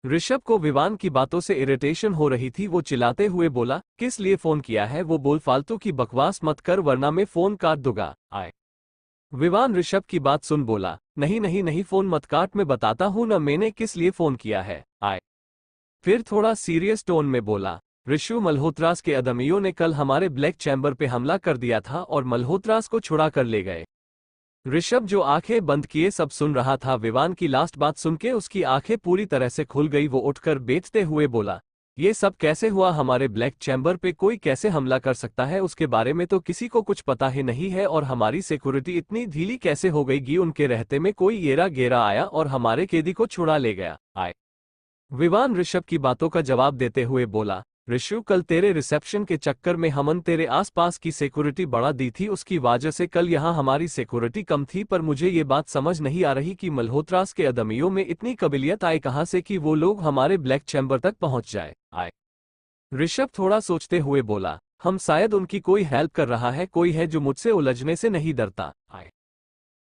ऋषभ को विवान की बातों से इरिटेशन हो रही थी। वो चिल्लाते हुए बोला किस लिए फोन किया है। वो बोल फालतू की बकवास मत कर वरना मैं फोन काट दूंगा। आय विवान ऋषभ की बात सुन बोला नहीं नहीं नहीं फोन मत काट मैं बताता हूं ना मैंने किस लिए फोन किया है। आय फिर थोड़ा सीरियस टोन में बोला ऋषु मल्होत्रास के अदमियों ने कल हमारे ब्लैक चैम्बर पे हमला कर दिया था और मल्होत्रास को छुड़ा कर ले गए। ऋषभ जो आंखें बंद किए सब सुन रहा था। विवान की लास्ट बात सुन के उसकी आंखें पूरी तरह से खुल गई। वो उठकर बेचते हुए बोला ये सब कैसे हुआ। हमारे ब्लैक चैम्बर पे कोई कैसे हमला कर सकता है उसके बारे में तो किसी को कुछ पता ही नहीं है और हमारी सिक्योरिटी इतनी ढीली कैसे हो गई कि उनके रहते में कोई येरा गेरा आया और हमारे कैदी को छुड़ा ले गया। आय विवान ऋषभ की बातों का जवाब देते हुए बोला ऋषु कल तेरे रिसेप्शन के चक्कर में हमन तेरे आसपास की सिक्योरिटी बढ़ा दी थी उसकी वजह से कल यहाँ हमारी सिक्योरिटी कम थी पर मुझे ये बात समझ नहीं आ रही कि मल्होत्रास के अदमियों में इतनी काबिलियत आए कहाँ से कि वो लोग हमारे ब्लैक चैम्बर तक पहुंच जाए। आए ऋषभ थोड़ा सोचते हुए बोला हम शायद उनकी कोई हेल्प कर रहा है कोई है जो मुझसे उलझने से नहीं डरता। आए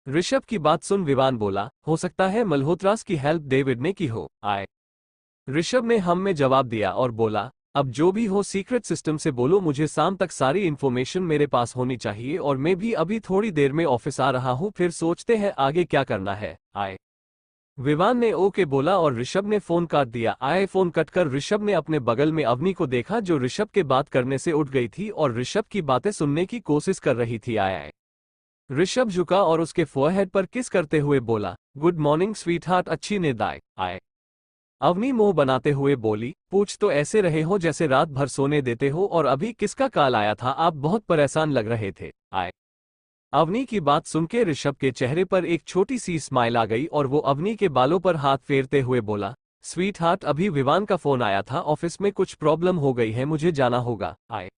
ऋषभ की बात सुन विवान बोला हो सकता है मल्होत्रास की हेल्प डेविड ने की हो। आए ऋषभ ने हम में जवाब दिया और बोला अब जो भी हो सीक्रेट सिस्टम से बोलो, मुझे शाम तक सारी इन्फॉर्मेशन मेरे पास होनी चाहिए और मैं भी अभी थोड़ी देर में ऑफिस आ रहा हूँ, फिर सोचते हैं आगे क्या करना है। आए। विवान ने ओके बोला और ऋषभ ने फोन काट दिया। आए फोन कटकर ऋषभ ने अपने बगल में अवनी को देखा जो ऋषभ के बात करने से उठ गई थी और ऋषभ की बातें सुनने की कोशिश कर रही थी। आए। ऋषभ झुका और उसके फोरहेड पर किस करते हुए बोला, गुड मॉर्निंग स्वीटहार्ट, अच्छी नींद आए। आए। अवनी मुंह बनाते हुए बोली, पूछ तो ऐसे रहे हो जैसे रात भर सोने देते हो, और अभी किसका कॉल आया था, आप बहुत परेशान लग रहे थे। आए। अवनी की बात सुनके ऋषभ के चेहरे पर एक छोटी सी स्माइल आ गई और वो अवनी के बालों पर हाथ फेरते हुए बोला, स्वीट हार्ट, अभी विवान का फोन आया था, ऑफिस में कुछ प्रॉब्लम हो गई है, मुझे जाना होगा। आए।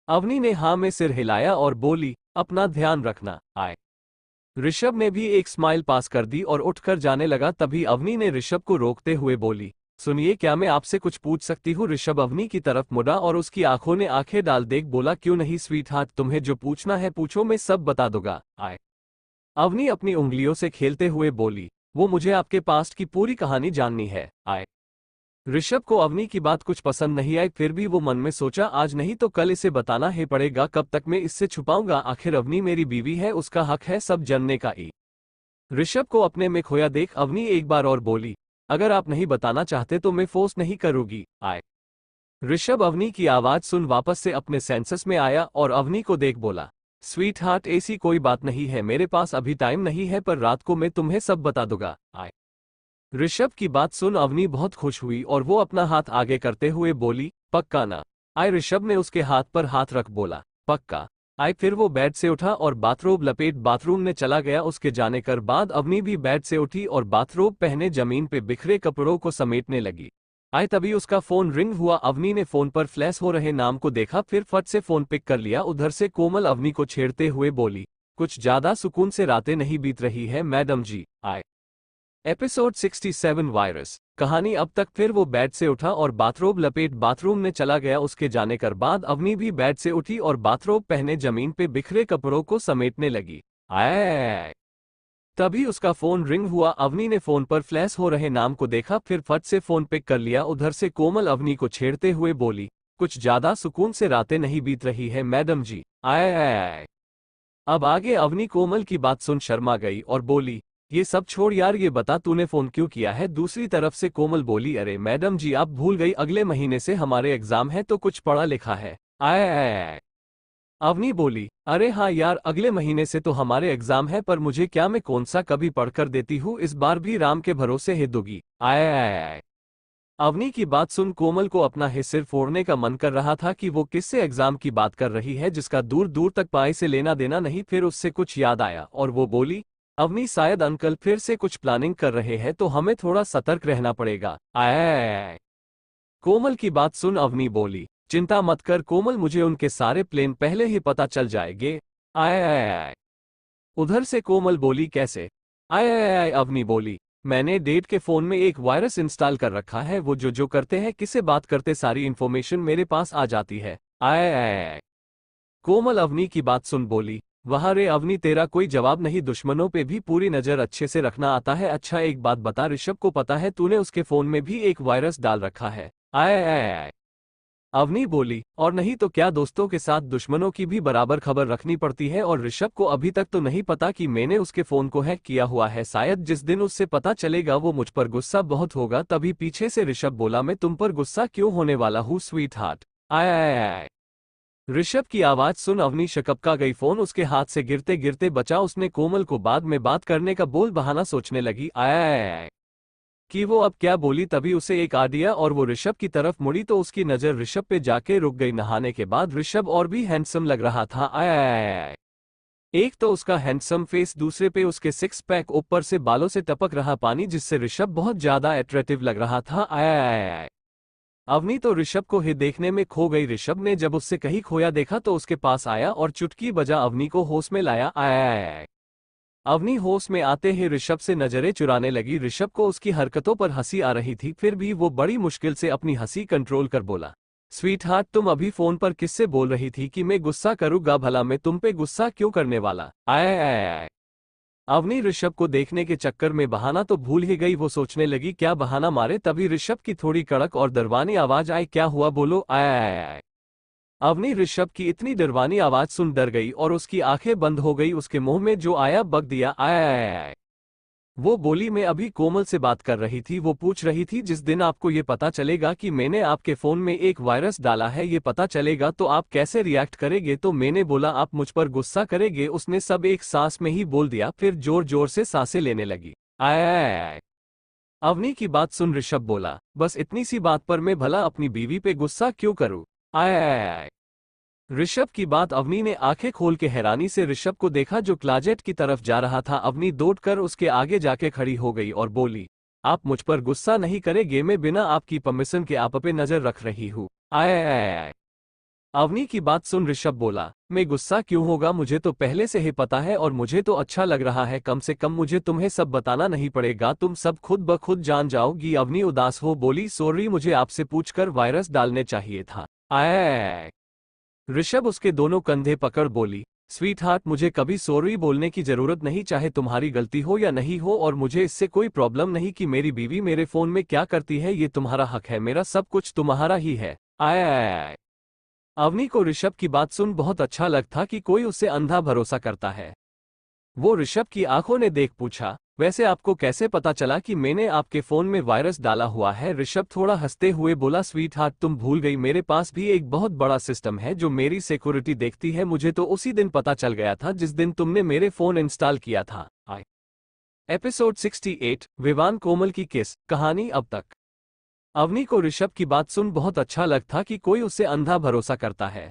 अवनी ने हाँ में सिर हिलाया और बोली, अपना ध्यान रखना। आए। ऋषभ ने भी एक स्माइल पास कर दी और उठकर जाने लगा। तभी अवनी ने ऋषभ को रोकते हुए बोली, सुनिए, क्या मैं आपसे कुछ पूछ सकती हूँ? ऋषभ अवनी की तरफ मुड़ा और उसकी आंखों ने आंखें डाल देख बोला, क्यों नहीं स्वीटहार्ट, तुम्हें जो पूछना है पूछो, मैं सब बता दूंगा। आए। अवनी अपनी उंगलियों से खेलते हुए बोली, वो मुझे आपके पास्ट की पूरी कहानी जाननी है। आए। ऋषभ को अवनी की बात कुछ पसंद नहीं आई, फिर भी वो मन में सोचा, आज नहीं तो कल इसे बताना ही पड़ेगा, कब तक मैं इससे छुपाऊंगा, आखिर अवनी मेरी बीवी है, उसका हक है सब जानने का। ऋषभ को अपने में खोया देख अवनी एक बार और बोली, अगर आप नहीं बताना चाहते तो मैं फोर्स नहीं करूंगी। आए। ऋषभ अवनी की आवाज सुन वापस से अपने सेंसस में आया और अवनी को देख बोला, स्वीट हार्ट, ऐसी कोई बात नहीं है, मेरे पास अभी टाइम नहीं है, पर रात को मैं तुम्हें सब बता दूंगा। आए। ऋषभ की बात सुन अवनी बहुत खुश हुई और वो अपना हाथ आगे करते हुए बोली, पक्का ना? आए। ऋषभ ने उसके हाथ पर हाथ रख बोला, पक्का। आए। फिर वो बेड से उठा और बाथरोब लपेट बाथरूम में चला गया। उसके जाने कर बाद अवनी भी बेड से उठी और बाथरोब पहने जमीन पे बिखरे कपड़ों को समेटने लगी। आए। तभी उसका फोन रिंग हुआ। अवनी ने फोन पर फ्लैश हो रहे नाम को देखा, फिर फट से फोन पिक कर लिया। उधर से कोमल अवनी को छेड़ते हुए बोली, कुछ ज्यादा सुकून से रातें नहीं बीत रही है मैडम जी। आए। एपिसोड 67 वायरस कहानी। अब तक फिर वो बेड से उठा और बाथरोब लपेट बाथरूम में चला गया। उसके जाने कर बाद अवनी भी बेड से उठी और बाथरोब पहने जमीन पे बिखरे कपड़ों को समेटने लगी। आए। तभी उसका फोन रिंग हुआ। अवनी ने फोन पर फ्लैश हो रहे नाम को देखा, फिर फट से फोन पिक कर लिया। उधर से कोमल अवनी को छेड़ते हुए बोली, कुछ ज्यादा सुकून से रातें नहीं बीत रही है मैडम जी। आए। अब आगे अवनी कोमल की बात सुन शर्मा गई और बोली, ये सब छोड़ यार, ये बता तूने फोन क्यों किया है? दूसरी तरफ से कोमल बोली, अरे मैडम जी, आप भूल गई, अगले महीने से हमारे एग्जाम है तो कुछ पढ़ा लिखा है। आए। अवनी बोली, अरे हाँ यार, अगले महीने से तो हमारे एग्जाम है, पर मुझे क्या, मैं कौन सा कभी पढ़कर देती हूँ, इस बार भी राम के भरोसे ही दूंगी। आए। अवनी की बात सुन कोमल को अपना ही सिर फोड़ने का मन कर रहा था कि वो किससे एग्जाम की बात कर रही है जिसका दूर दूर तक पाई से लेना देना नहीं। फिर उससे कुछ याद आया और वो बोली, अवनी, शायद अंकल फिर से कुछ प्लानिंग कर रहे हैं, तो हमें थोड़ा सतर्क रहना पड़ेगा। आए। कोमल की बात सुन अवनी बोली, चिंता मत कर कोमल, मुझे उनके सारे प्लान पहले ही पता चल जाएंगे। आए। उधर से कोमल बोली, कैसे? आए। अवनी बोली, मैंने डेट के फोन में एक वायरस इंस्टॉल कर रखा है, वो जो करते हैं, किससे बात करते, सारी इंफॉर्मेशन मेरे पास आ जाती है। आए। कोमल अवनी की बात सुन बोली, वहाँ रे अवनी, तेरा कोई जवाब नहीं, दुश्मनों पे भी पूरी नजर अच्छे से रखना आता है। अच्छा एक बात बता, ऋषभ को पता है तूने उसके फोन में भी एक वायरस डाल रखा है? आए। अवनी बोली, और नहीं तो क्या, दोस्तों के साथ दुश्मनों की भी बराबर खबर रखनी पड़ती है, और ऋषभ को अभी तक तो नहीं पता कि मैंने उसके फोन को हैक किया हुआ है। शायद जिस दिन उससे पता चलेगा वो मुझ पर गुस्सा बहुत होगा। तभी पीछे से ऋषभ बोला, मैं तुम पर गुस्सा क्यों होने वाला हूँ स्वीट हार्ट। आए। ऋषभ की आवाज सुन अवनी शकपका गई। फोन उसके हाथ से गिरते गिरते बचा। उसने कोमल को बाद में बात करने का बोल बहाना सोचने लगी। आया कि वो अब क्या बोली। तभी उसे एक आइडिया और वो ऋषभ की तरफ मुड़ी तो उसकी नजर ऋषभ पे जाके रुक गई। नहाने के बाद ऋषभ और भी हैंडसम लग रहा था। आया एक तो उसका हैंडसम फेस, दूसरे पे उसके सिक्स पैक, ऊपर से बालों से टपक रहा पानी, जिससे ऋषभ बहुत ज्यादा अट्रैक्टिव लग रहा था। आया अवनी तो ऋषभ को ही देखने में खो गई। ऋषभ ने जब उससे कहीं खोया देखा तो उसके पास आया और चुटकी बजा अवनी को होश में लाया। आया अवनी होश में आते ही ऋषभ से नजरें चुराने लगी। ऋषभ को उसकी हरकतों पर हंसी आ रही थी, फिर भी वो बड़ी मुश्किल से अपनी हंसी कंट्रोल कर बोला, स्वीट हार्ट, तुम अभी फोन पर किससे बोल रही थी कि मैं गुस्सा करूंगा? भला मैं तुम पे गुस्सा क्यों करने वाला? आया अवनी ऋषभ को देखने के चक्कर में बहाना तो भूल ही गई। वो सोचने लगी क्या बहाना मारे, तभी ऋषभ की थोड़ी कड़क और डरवानी आवाज आई, क्या हुआ बोलो, आय आय आय। अवनी ऋषभ की इतनी डरवानी आवाज सुन डर गई और उसकी आंखें बंद हो गई। उसके मुंह में जो आया बक दिया, आय आय आय। वो बोली, मैं अभी कोमल से बात कर रही थी। वो पूछ रही थी जिस दिन आपको ये पता चलेगा कि मैंने आपके फोन में एक वायरस डाला है, ये पता चलेगा तो आप कैसे रिएक्ट करेंगे। तो मैंने बोला आप मुझ पर गुस्सा करेंगे। उसने सब एक सांस में ही बोल दिया, फिर जोर जोर से सांसें लेने लगी। आय आय आय। अवनी की बात सुन ऋषभ बोला, बस इतनी सी बात पर मैं भला अपनी बीवी पे गुस्सा क्यों करूं। आय आय आय। ऋषभ की बात अवनी ने आंखें खोल के हैरानी से ऋषभ को देखा जो क्लाजेट की तरफ जा रहा था। अवनी दौड़कर उसके आगे जाके खड़ी हो गई और बोली, आप मुझ पर गुस्सा नहीं करेंगे, मैं बिना आपकी परमिशन के आप पे नजर रख रही हूँ। आय आय आय आय। अवनी की बात सुन ऋषभ बोला, मैं गुस्सा क्यों होगा, मुझे तो पहले से ही पता है और मुझे तो अच्छा लग रहा है। कम से कम मुझे तुम्हें सब बताना नहीं पड़ेगा, तुम सब खुद ब खुद जान जाओगी। अवनी उदास हो बोली, सॉरी, मुझे आपसे पूछकर वायरस डालने चाहिए था। आय आय आय। ऋषभ उसके दोनों कंधे पकड़ बोली, स्वीट हार्ट, मुझे कभी सॉरी बोलने की जरूरत नहीं, चाहे तुम्हारी गलती हो या नहीं हो, और मुझे इससे कोई प्रॉब्लम नहीं कि मेरी बीवी मेरे फोन में क्या करती है। ये तुम्हारा हक है, मेरा सब कुछ तुम्हारा ही है। आय आय आय। अवनी को ऋषभ की बात सुन बहुत अच्छा लगता कि कोई उससे अंधा भरोसा करता है। वो ऋषभ की आंखों ने देख पूछा, वैसे आपको कैसे पता चला कि मैंने आपके फोन में वायरस डाला हुआ है। ऋषभ थोड़ा हंसते हुए बोला, स्वीट हार्ट, तुम भूल गई, मेरे पास भी एक बहुत बड़ा सिस्टम है जो मेरी सिक्योरिटी देखती है। मुझे तो उसी दिन पता चल गया था जिस दिन तुमने मेरे फोन इंस्टॉल किया था। एपिसोड 68, विवान कोमल की किस कहानी अब तक। अवनी को ऋषभ की बात सुन बहुत अच्छा लगता कि कोई उससे अंधा भरोसा करता है।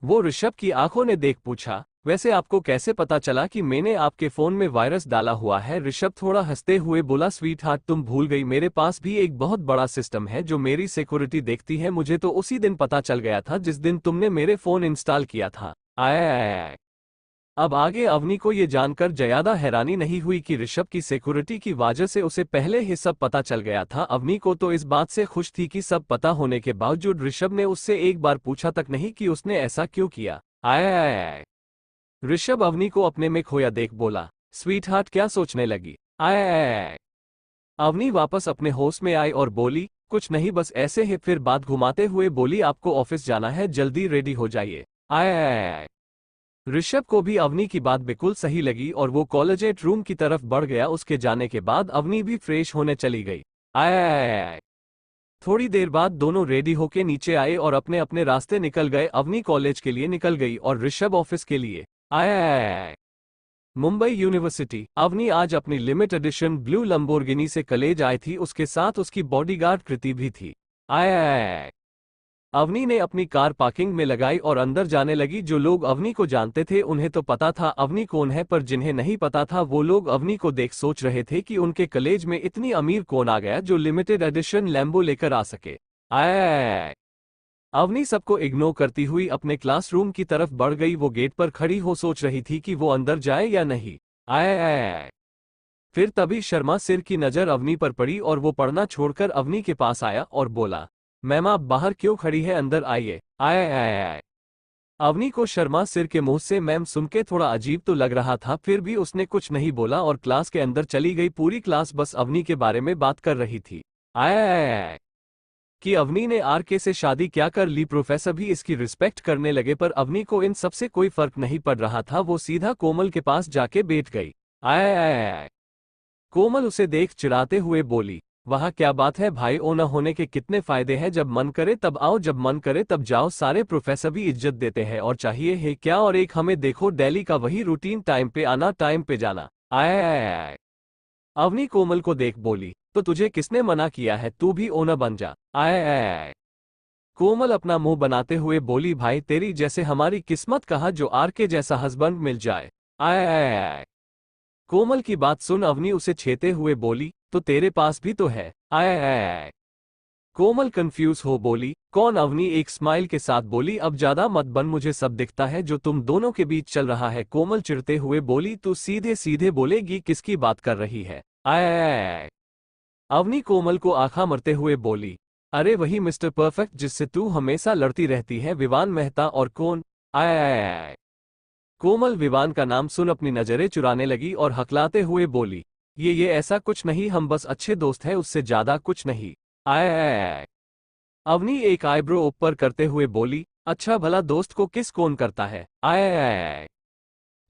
वो ऋषभ की आंखों ने देख पूछा, वैसे आपको कैसे पता चला कि मैंने आपके फोन में वायरस डाला हुआ है। ऋषभ थोड़ा हंसते हुए बोला, स्वीट हार्ट, तुम भूल गई, मेरे पास भी एक बहुत बड़ा सिस्टम है जो मेरी सिक्योरिटी देखती है। मुझे तो उसी दिन पता चल गया था जिस दिन तुमने मेरे फोन इंस्टॉल किया था। आय आय आय। अब आगे अवनी को ये जानकर ज्यादा हैरानी नहीं हुई कि ऋषभ की सिक्योरिटी की वजह से उसे पहले ही सब पता चल गया था। अवनी को तो इस बात से खुश थी कि सब पता होने के बावजूद ऋषभ ने उससे एक बार पूछा तक नहीं कि उसने ऐसा क्यों किया। आय आय आय। ऋषभ अवनी को अपने में खोया देख बोला, स्वीट हार्ट, क्या सोचने लगी। आय आय आय। अवनी वापस अपने होश में आई और बोली, कुछ नहीं, बस ऐसे ही। फिर बात घुमाते हुए बोली, आपको ऑफिस जाना है, जल्दी रेडी हो जाइए। आय आय आय। ऋषभ को भी अवनी की बात बिल्कुल सही लगी और वो कॉलेजेट रूम की तरफ बढ़ गया। उसके जाने के बाद अवनी भी फ्रेश होने चली गई। आय आय आय। थोड़ी देर बाद दोनों रेडी होके नीचे आए और अपने अपने रास्ते निकल गए। अवनी कॉलेज के लिए निकल गई और ऋषभ ऑफिस के लिए। आय आय आय। मुंबई यूनिवर्सिटी। अवनी आज अपनी लिमिट एडिशन ब्लू लंबोर्गिनी से कॉलेज आई थी, उसके साथ उसकी बॉडीगार्ड कृति भी थी। आय आय आय। अवनी ने अपनी कार पार्किंग में लगाई और अंदर जाने लगी। जो लोग अवनी को जानते थे उन्हें तो पता था अवनी कौन है, पर जिन्हें नहीं पता था वो लोग अवनी को देख सोच रहे थे कि उनके कॉलेज में इतनी अमीर कौन आ गया जो लिमिटेड एडिशन लैम्बो लेकर आ सके। आय आय आय। अवनी सबको इग्नोर करती हुई अपने क्लासरूम की तरफ बढ़ गई। वो गेट पर खड़ी हो सोच रही थी कि वो अंदर जाए या नहीं। आय आय आय। फिर तभी शर्मा सिर की नजर अवनी पर पड़ी और वो पढ़ना छोड़कर अवनी के पास आया और बोला, मैम आप बाहर क्यों खड़ी है, अंदर आइए। आय आय आय। अवनी को शर्मा सिर के मुंह से मैम सुन के थोड़ा अजीब तो लग रहा था, फिर भी उसने कुछ नहीं बोला और क्लास के अंदर चली गई। पूरी क्लास बस अवनी के बारे में बात कर रही थी। आय आय आय। कि अवनी ने आरके से शादी क्या कर ली। प्रोफेसर भी इसकी रिस्पेक्ट करने लगे, पर अवनी को इन सबसे कोई फर्क नहीं पड़ रहा था। वो सीधा कोमल के पास जाके बैठ गई। आय आय आय। कोमल उसे देख चिढ़ाते हुए बोली, वहाँ क्या बात है भाई, ओ न होने के कितने फायदे हैं, जब मन करे तब आओ, जब मन करे तब जाओ। सारे प्रोफेसर भी इज्जत देते हैं और चाहिए है क्या, और एक हमें देखो, डेली का वही रूटीन, टाइम पे आना टाइम पे जाना। आय आय आय। अवनी कोमल को देख बोली, तो तुझे किसने मना किया है, तू भी ओनर बन जा। आय आय आय। कोमल अपना मुंह बनाते हुए बोली, भाई तेरी जैसे हमारी किस्मत कहा जो आर के जैसा हस्बैंड मिल जाए। आय आय आय। कोमल की बात सुन अवनी उसे छेते हुए बोली, तो तेरे पास भी तो है। आय आय आय। कोमल कंफ्यूज हो बोली, कौन। अवनी एक स्माइल के साथ बोली, अब ज्यादा मत बन, मुझे सब दिखता है जो तुम दोनों के बीच चल रहा है। कोमल चिढ़ते हुए बोली, तू सीधे सीधे बोलेगी, किसकी बात कर रही है। आय आय आय। अवनी कोमल को आंखा मरते हुए बोली, अरे वही मिस्टर परफेक्ट जिससे तू हमेशा लड़ती रहती है, विवान मेहता। और कौन। आय आय आय। कोमल विवान का नाम सुन अपनी नजरें चुराने लगी और हकलाते हुए बोली, ये ऐसा कुछ नहीं, हम बस अच्छे दोस्त हैं, उससे ज्यादा कुछ नहीं। आय आय आय। अवनी एक आईब्रो ऊपर करते हुए बोली, अच्छा भला दोस्त को किस कौन करता है। आय आय आय आय।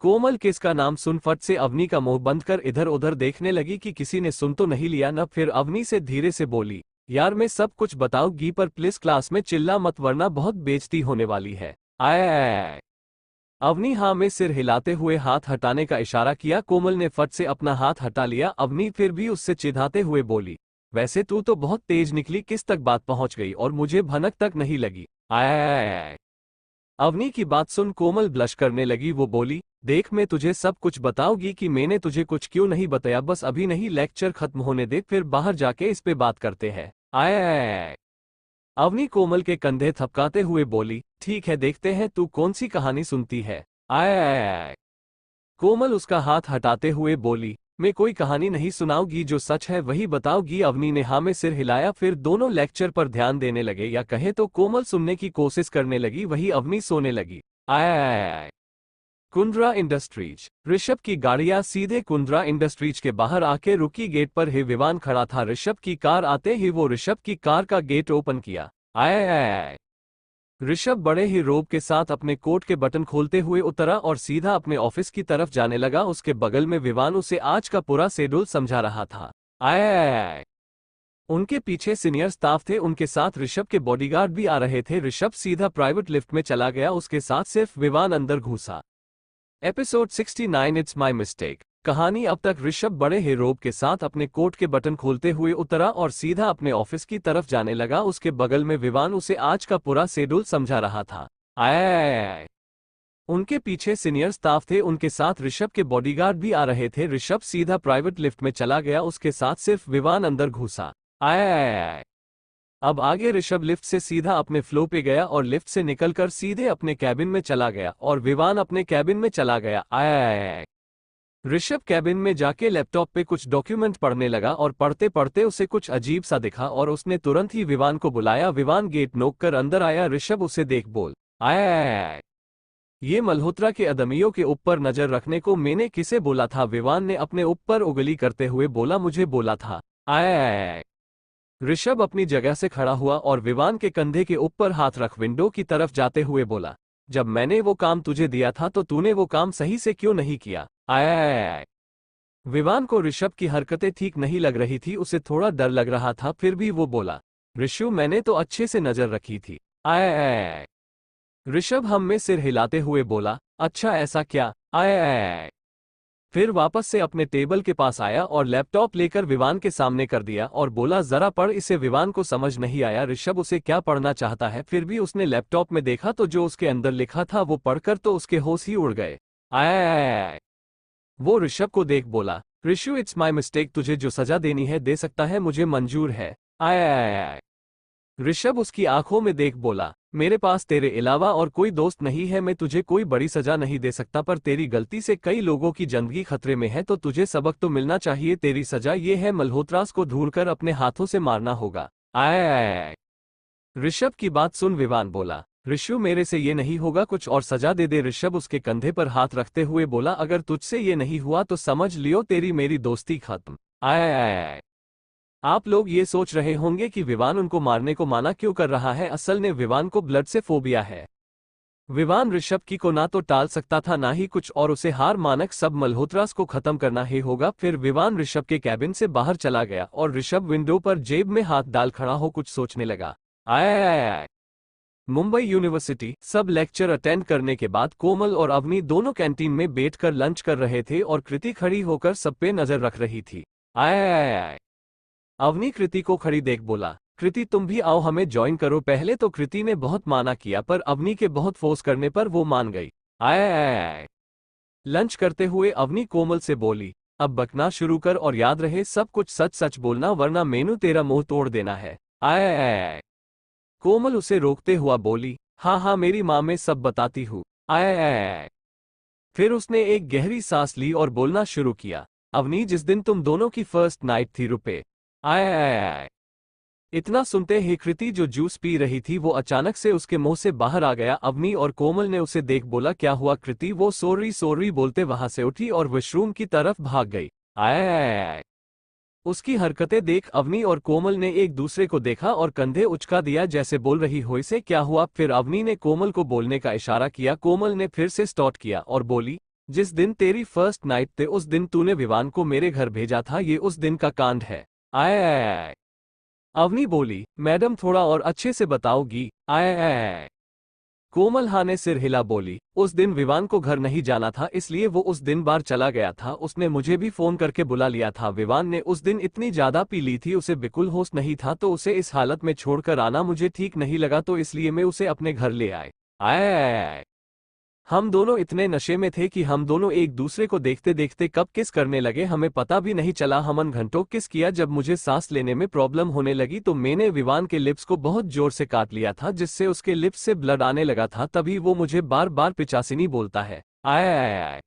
कोमल किस का नाम सुन फट से अवनी का मुंह बंद कर इधर उधर देखने लगी कि किसी ने सुन तो नहीं लिया न। फिर अवनी से धीरे से बोली, यार मैं सब कुछ बताऊंगी पर प्लीज क्लास में चिल्ला मत वरना बहुत बेइज्जती होने वाली है। आय आय आय। अवनी हाँ में सिर हिलाते हुए हाथ हटाने का इशारा किया। कोमल ने फट से अपना हाथ हटा लिया। अवनी फिर भी उससे चिढ़ाते हुए बोली, वैसे तू तो बहुत तेज निकली, किस तक बात पहुंच गई और मुझे भनक तक नहीं लगी। आय आय आय। अवनी की बात सुन कोमल ब्लश करने लगी। वो बोली, देख मैं तुझे सब कुछ बताऊंगी कि मैंने तुझे कुछ क्यों नहीं बताया, बस अभी नहीं, लेक्चर खत्म होने दे, फिर बाहर जाके इस पे बात करते हैं। आय आय आय। अवनी कोमल के कंधे थपकाते हुए बोली, ठीक है देखते हैं तू कौन सी कहानी सुनती है। आय आय आय। कोमल उसका हाथ हटाते हुए बोली, मैं कोई कहानी नहीं सुनाऊंगी, जो सच है वही बताऊंगी। अवनी ने हाँ में सिर हिलाया। फिर दोनों लेक्चर पर ध्यान देने लगे, या कहे तो कोमल सुनने की कोशिश करने लगी, वही अवनी सोने लगी। आय आय आय। कुंद्रा इंडस्ट्रीज। ऋषभ की गाड़ियां सीधे कुंद्रा इंडस्ट्रीज के बाहर आके रुकी। गेट पर ही विवान खड़ा था। ऋषभ की कार आते ही वो ऋषभ की कार का गेट ओपन किया। आय आय आय। ऋषभ बड़े ही रोब के साथ अपने कोट के बटन खोलते हुए उतरा और सीधा अपने ऑफिस की तरफ जाने लगा। उसके बगल में विवान उसे आज का पूरा शेड्यूल समझा रहा था। आय आय आय। उनके पीछे सीनियर स्टाफ थे, उनके साथ ऋषभ के बॉडीगार्ड भी आ रहे थे। ऋषभ सीधा प्राइवेट लिफ्ट में चला गया, उसके साथ सिर्फ विवान अंदर घुसा। Episode 69 it's my mistake. कहानी अब तक ऋषभ बड़े ही रोब के साथ अपने कोट के बटन खोलते हुए उतरा और सीधा अपने ऑफिस की तरफ जाने लगा। उसके बगल में विवान उसे आज का पूरा शेड्यूल समझा रहा था। आय आय आय। उनके पीछे सीनियर स्टाफ थे, उनके साथ ऋषभ के बॉडीगार्ड भी आ रहे थे। ऋषभ सीधा प्राइवेट लिफ्ट में चला गया, उसके साथ सिर्फ विवान अंदर घुसा। आय आय आय। अब आगे ऋषभ लिफ्ट से सीधा अपने फ्लो पे गया और लिफ्ट से निकलकर सीधे अपने कैबिन में चला गया और विवान अपने कैबिन में चला गया। आय आय आय। ऋषभ कैबिन में जाके लैपटॉप पे कुछ डॉक्यूमेंट पढ़ने लगा और पढ़ते पढ़ते उसे कुछ अजीब सा दिखा और उसने तुरंत ही विवान को बुलाया। विवान गेट नोक कर अंदर आया। ऋषभ उसे देख बोल, आय आय आय। ये मल्होत्रा के अदमियों के ऊपर नजर रखने को मैंने किसे बोला था। विवान ने अपने ऊपर उंगली करते हुए बोला, मुझे बोला था। आय आय आय। ऋषभ अपनी जगह से खड़ा हुआ और विवान के कंधे के ऊपर हाथ रख विंडो की तरफ जाते हुए बोला, जब मैंने वो काम तुझे दिया था तो तूने वो काम सही से क्यों नहीं किया। आय आय आय। विवान को ऋषभ की हरकतें ठीक नहीं लग रही थी, उसे थोड़ा डर लग रहा था, फिर भी वो बोला, ऋषु मैंने तो अच्छे से नजर रखी थी। आय आय आय। ऋषभ हम में सिर हिलाते हुए बोला, अच्छा ऐसा क्या। आय आय आय। फिर वापस से अपने टेबल के पास आया और लैपटॉप लेकर विवान के सामने कर दिया और बोला, जरा पढ़ इसे। विवान को समझ नहीं आया ऋषभ उसे क्या पढ़ना चाहता है, फिर भी उसने लैपटॉप में देखा तो जो उसके अंदर लिखा था वो पढ़कर तो उसके होश ही उड़ गए। आय आय आय। वो ऋषभ को देख बोला, ऋषु इट्स माई मिस्टेक, तुझे जो सजा देनी है दे सकता है, मुझे मंजूर है। आय आय आय। ऋषभ उसकी आंखों में देख बोला, मेरे पास तेरे अलावा और कोई दोस्त नहीं है, मैं तुझे कोई बड़ी सजा नहीं दे सकता, पर तेरी गलती से कई लोगों की जिंदगी खतरे में है तो तुझे सबक तो मिलना चाहिए। तेरी सजा ये है, मल्होत्रास को ढूंढकर अपने हाथों से मारना होगा। आय आय आय। ऋषभ की बात सुन विवान बोला, ऋषु मेरे से ये नहीं होगा, कुछ और सजा दे दे। ऋषभ उसके कंधे पर हाथ रखते हुए बोला, अगर तुझसे ये नहीं हुआ तो समझ लियो तेरी मेरी दोस्ती खत्म। आय आय आय। आप लोग ये सोच रहे होंगे कि विवान उनको मारने को माना क्यों कर रहा है, असल में विवान को ब्लड से फोबिया है। विवान ऋषभ की को ना तो टाल सकता था ना ही कुछ और, उसे हार मानक सब मल्होत्रास को खत्म करना ही होगा। फिर विवान ऋषभ के कैबिन से बाहर चला गया और ऋषभ विंडो पर जेब में हाथ डाल खड़ा हो कुछ सोचने लगा। आय आय आय। मुंबई यूनिवर्सिटी। सब लेक्चर अटेंड करने के बाद कोमल और अवनी दोनों कैंटीन में बैठकर लंच कर रहे थे और कृति खड़ी होकर सब पे नजर रख रही थी। आय आय आय। अवनी कृति को खड़ी देख बोला, कृति तुम भी आओ हमें ज्वाइन करो। पहले तो कृति ने बहुत माना किया पर अवनी के बहुत फोर्स करने पर वो मान गई। आय आय आय। लंच करते हुए अवनी कोमल से बोली, अब बकना शुरू कर और याद रहे सब कुछ सच सच बोलना वरना मेनू तेरा मुंह तोड़ देना है। आय आय आय। कोमल उसे रोकते हुआ बोली, हाँ हाँ मेरी माँ मैं सब बताती हूँ। आय आय आय। फिर उसने एक गहरी सांस ली और बोलना शुरू किया, अवनी जिस दिन तुम दोनों की फर्स्ट नाइट थी रुपए। आय आय आय। इतना सुनते ही कृति जो जूस पी रही थी वो अचानक से उसके मुंह से बाहर आ गया। अवनी और कोमल ने उसे देख बोला, क्या हुआ कृति? वो सॉरी सॉरी बोलते वहां से उठी और वॉशरूम की तरफ भाग गई। आय उसकी हरकतें देख अवनी और कोमल ने एक दूसरे को देखा और कंधे उचका दिया जैसे बोल रही हो इसे क्या हुआ। फिर अवनी ने कोमल को बोलने का इशारा किया। कोमल ने फिर से स्टार्ट किया और बोली, जिस दिन तेरी फर्स्ट नाइट थे उस दिन तूने विवान को मेरे घर भेजा था, ये उस दिन का कांड है। आय अवनी बोली, मैडम थोड़ा और अच्छे से बताओगी? आय कोमल हाँ ने सिर हिला बोली, उस दिन विवान को घर नहीं जाना था इसलिए वो उस दिन बाहर चला गया था। उसने मुझे भी फोन करके बुला लिया था। विवान ने उस दिन इतनी ज्यादा पी ली थी, उसे बिल्कुल होश नहीं था, तो उसे इस हालत में छोड़कर आना मुझे ठीक नहीं लगा, तो इसलिए मैं उसे अपने घर ले आए। आय हम दोनों इतने नशे में थे कि हम दोनों एक दूसरे को देखते देखते कब किस करने लगे हमें पता भी नहीं चला। हमन घंटों किस किया। जब मुझे सांस लेने में प्रॉब्लम होने लगी तो मैंने विवान के लिप्स को बहुत जोर से काट लिया था, जिससे उसके लिप्स से ब्लड आने लगा था। तभी वो मुझे बार बार पिचासिनी बोलता है। आय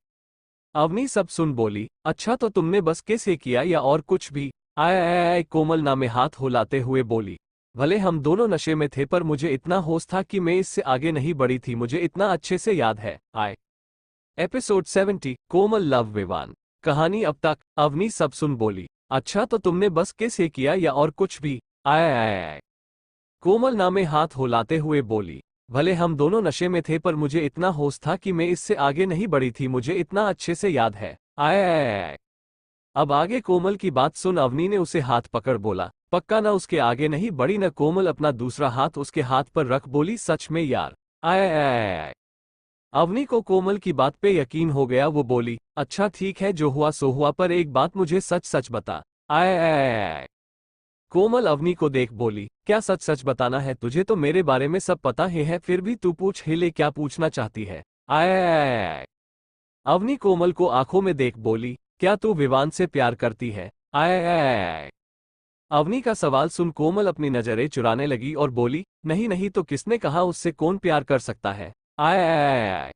अवनी सब सुन बोली, अच्छा तो तुमने बस किस ये किया या और कुछ भी? आय कोमल ना में हाथ हिलाते हुए बोली, भले हम दोनों नशे में थे पर मुझे इतना होश था कि मैं इससे आगे नहीं बढ़ी थी, मुझे इतना अच्छे से याद है। आय एपिसोड 70 कोमल लव विवान। कहानी अब तक। अवनी सब सुन बोली, अच्छा तो तुमने बस किस ये किया या और कुछ भी? आय कोमल ना में हाथ हिलाते हुए बोली, भले हम दोनों नशे में थे पर मुझे इतना होश था कि मैं इससे आगे नहीं बढ़ी थी, मुझे इतना अच्छे से याद है। आय अब आगे कोमल की बात सुन। अवनी ने उसे हाथ पकड़ बोला, पक्का ना उसके आगे नहीं बढ़ी न? कोमल अपना दूसरा हाथ उसके हाथ पर रख बोली, सच में यार? आय अवनी को कोमल की बात पे यकीन हो गया। वो बोली, अच्छा ठीक है, जो हुआ सो हुआ, पर एक बात मुझे सच सच बता। आय कोमल अवनी को देख बोली, क्या सच सच बताना है तुझे? तो मेरे बारे में सब पता ही है, फिर भी तू पूछ ही ले, क्या पूछना चाहती है? आय अवनी कोमल को आंखों में देख बोली, क्या तू विवान से प्यार करती है? आय अवनी का सवाल सुन कोमल अपनी नजरें चुराने लगी और बोली, नहीं नहीं, तो किसने कहा? उससे कौन प्यार कर सकता है? आय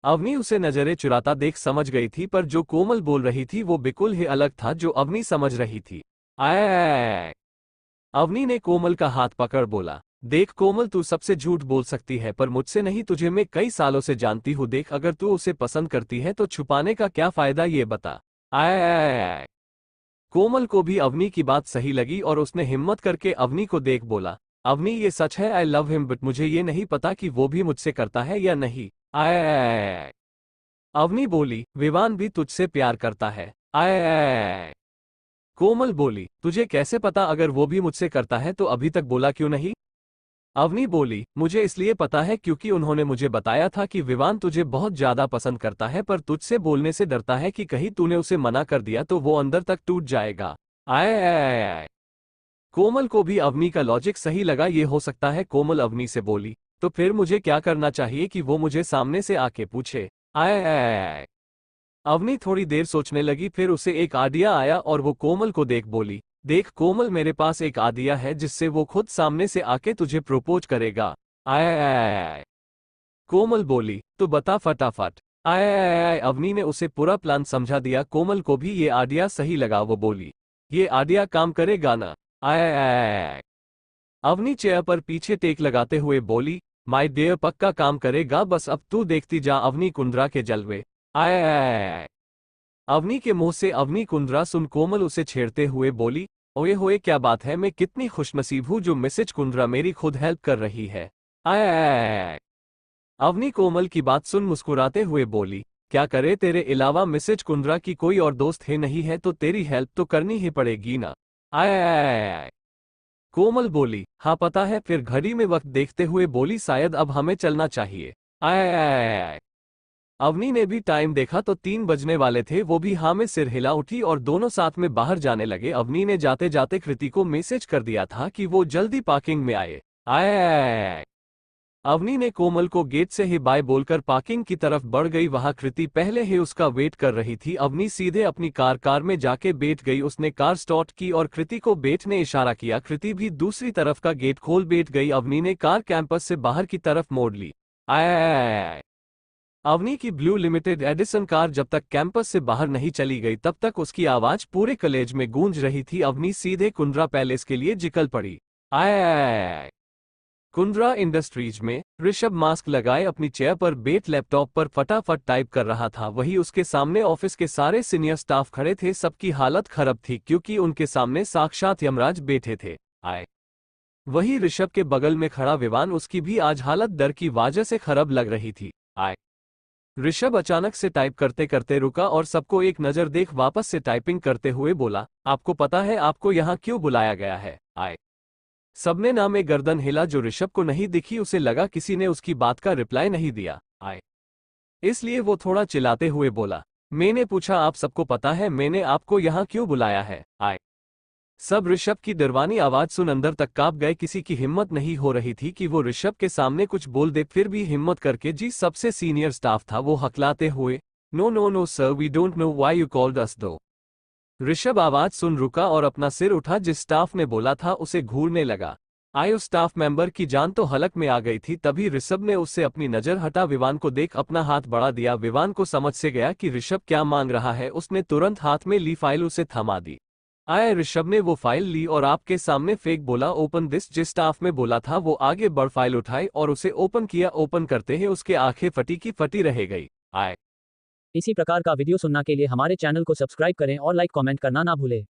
अवनी उसे नजरें चुराता देख समझ गई थी, पर जो कोमल बोल रही थी वो बिल्कुल ही अलग था जो अवनी समझ रही थी। आय अवनी ने कोमल का हाथ पकड़ बोला, देख कोमल, तू सबसे झूठ बोल सकती है पर मुझसे नहीं, तुझे मैं कई सालों से जानती हूँ। देख, अगर तू उसे पसंद करती है तो छुपाने का क्या फायदा, ये बता। आय कोमल को भी अवनी की बात सही लगी और उसने हिम्मत करके अवनी को देख बोला, अवनी ये सच है, आई लव हिम, बट मुझे ये नहीं पता कि वो भी मुझसे करता है या नहीं। आय अवनी बोली, विवान भी तुझसे प्यार करता है? आय कोमल बोली, तुझे कैसे पता? अगर वो भी मुझसे करता है तो अभी तक बोला क्यों नहीं? अवनी बोली, मुझे इसलिए पता है क्योंकि उन्होंने मुझे बताया था कि विवान तुझे बहुत ज्यादा पसंद करता है, पर तुझसे बोलने से डरता है कि कहीं तूने उसे मना कर दिया तो वो अंदर तक टूट जाएगा। आय कोमल को भी अवनी का लॉजिक सही लगा, ये हो सकता है। कोमल अवनी से बोली, तो फिर मुझे क्या करना चाहिए कि वो मुझे सामने से आके पूछे? आय अवनी थोड़ी देर सोचने लगी, फिर उसे एक आइडिया आया और वो कोमल को देख बोली, देख कोमल, मेरे पास एक आइडिया है जिससे वो खुद सामने से आके तुझे प्रपोज करेगा। आय कोमल बोली, तो बता फटाफट। आय अवनी ने उसे पूरा प्लान समझा दिया। कोमल को भी ये आइडिया सही लगा। वो बोली, ये आइडिया काम करेगा ना? आय अवनी चेयर पर पीछे टेक लगाते हुए बोली, माय डियर, पक्का काम करेगा, बस अब तू देखती जा अवनी कुंद्रा के जलवे। आय अवनी के मुंह से अवनी कुंद्रा सुन कोमल उसे छेड़ते हुए बोली, ओए होए, क्या बात है, मैं कितनी खुशनसीब हूँ जो मिसेज कुंद्रा मेरी खुद हेल्प कर रही है। आय अवनी कोमल की बात सुन मुस्कुराते हुए बोली, क्या करे, तेरे अलावा मिसेज कुंद्रा की कोई और दोस्त है नहीं है, तो तेरी हेल्प तो करनी ही पड़ेगी ना। आय कोमल बोली, हाँ पता है। फिर घड़ी में वक्त देखते हुए बोली, शायद अब हमें चलना चाहिए। आय अवनी ने भी टाइम देखा तो 3 बजने वाले थे। वो भी हाँ में सिर हिला उठी और दोनों साथ में बाहर जाने लगे। अवनी ने जाते जाते कृति को मैसेज कर दिया था कि वो जल्दी पार्किंग में आए। आय अवनी ने कोमल को गेट से ही बाय बोलकर पार्किंग की तरफ बढ़ गई। वहां कृति पहले ही उसका वेट कर रही थी। अवनी सीधे अपनी कार में जाके बैठ गई। उसने कार स्टार्ट की और कृति को बैठने इशारा किया। कृति भी दूसरी तरफ का गेट खोल बैठ गई। अवनी ने कार कैंपस से बाहर की तरफ मोड़ ली। आय अवनी की ब्लू लिमिटेड एडिसन कार जब तक कैंपस से बाहर नहीं चली गई तब तक उसकी आवाज पूरे कॉलेज में गूंज रही थी। अवनी सीधे कुंद्रा पैलेस के लिए निकल पड़ी। आय कुंद्रा इंडस्ट्रीज में ऋषभ मास्क लगाए अपनी चेयर पर बैठ लैपटॉप पर फटाफट टाइप कर रहा था। वही उसके सामने ऑफिस के सारे सीनियर स्टाफ खड़े थे। सबकी हालत खराब थी क्योंकि उनके सामने साक्षात यमराज बैठे थे। आय वही ऋषभ के बगल में खड़ा विवान, उसकी भी आज हालत डर की वजह से खराब लग रही थी। आय ऋषभ अचानक से टाइप करते करते रुका और सबको एक नजर देख वापस से टाइपिंग करते हुए बोला, आपको पता है आपको यहाँ क्यों बुलाया गया है? आय सबने ना में गर्दन हिला। जो ऋषभ को नहीं दिखी उसे लगा किसी ने उसकी बात का रिप्लाई नहीं दिया। आय इसलिए वो थोड़ा चिल्लाते हुए बोला, मैंने पूछा आप सबको पता है मैंने आपको यहाँ क्यों बुलाया है? आय सब ऋषभ की डरवानी आवाज सुन अंदर तक कांप गए। किसी की हिम्मत नहीं हो रही थी कि वो ऋषभ के सामने कुछ बोल दे। फिर भी हिम्मत करके जी सबसे सीनियर स्टाफ था वो हकलाते हुए, no no no sir, we don't know why you called us though. Rishabh आवाज सुन रुका और अपना सिर उठा। जिस स्टाफ ने बोला था उसे घूरने लगा। आयो स्टाफ मेंबर की जान तो हलक में आ गई थी। तभी ऋषभ ने उससे अपनी नजर हटा विवान को देख अपना हाथ बढ़ा दिया। विवान को समझ से गया कि ऋषभ क्या मांग रहा है। उसने तुरंत हाथ में ली फाइल उसे थमा दी। आया ऋषभ ने वो फाइल ली और आपके सामने फेंक बोला, ओपन दिस। जिस स्टाफ में बोला था वो आगे बढ़ फाइल उठाई और उसे ओपन किया। ओपन करते ही उसके आंखें फटी की फटी रह गई। आय इसी प्रकार का वीडियो सुनने के लिए हमारे चैनल को सब्सक्राइब करें और लाइक कमेंट करना ना भूलें।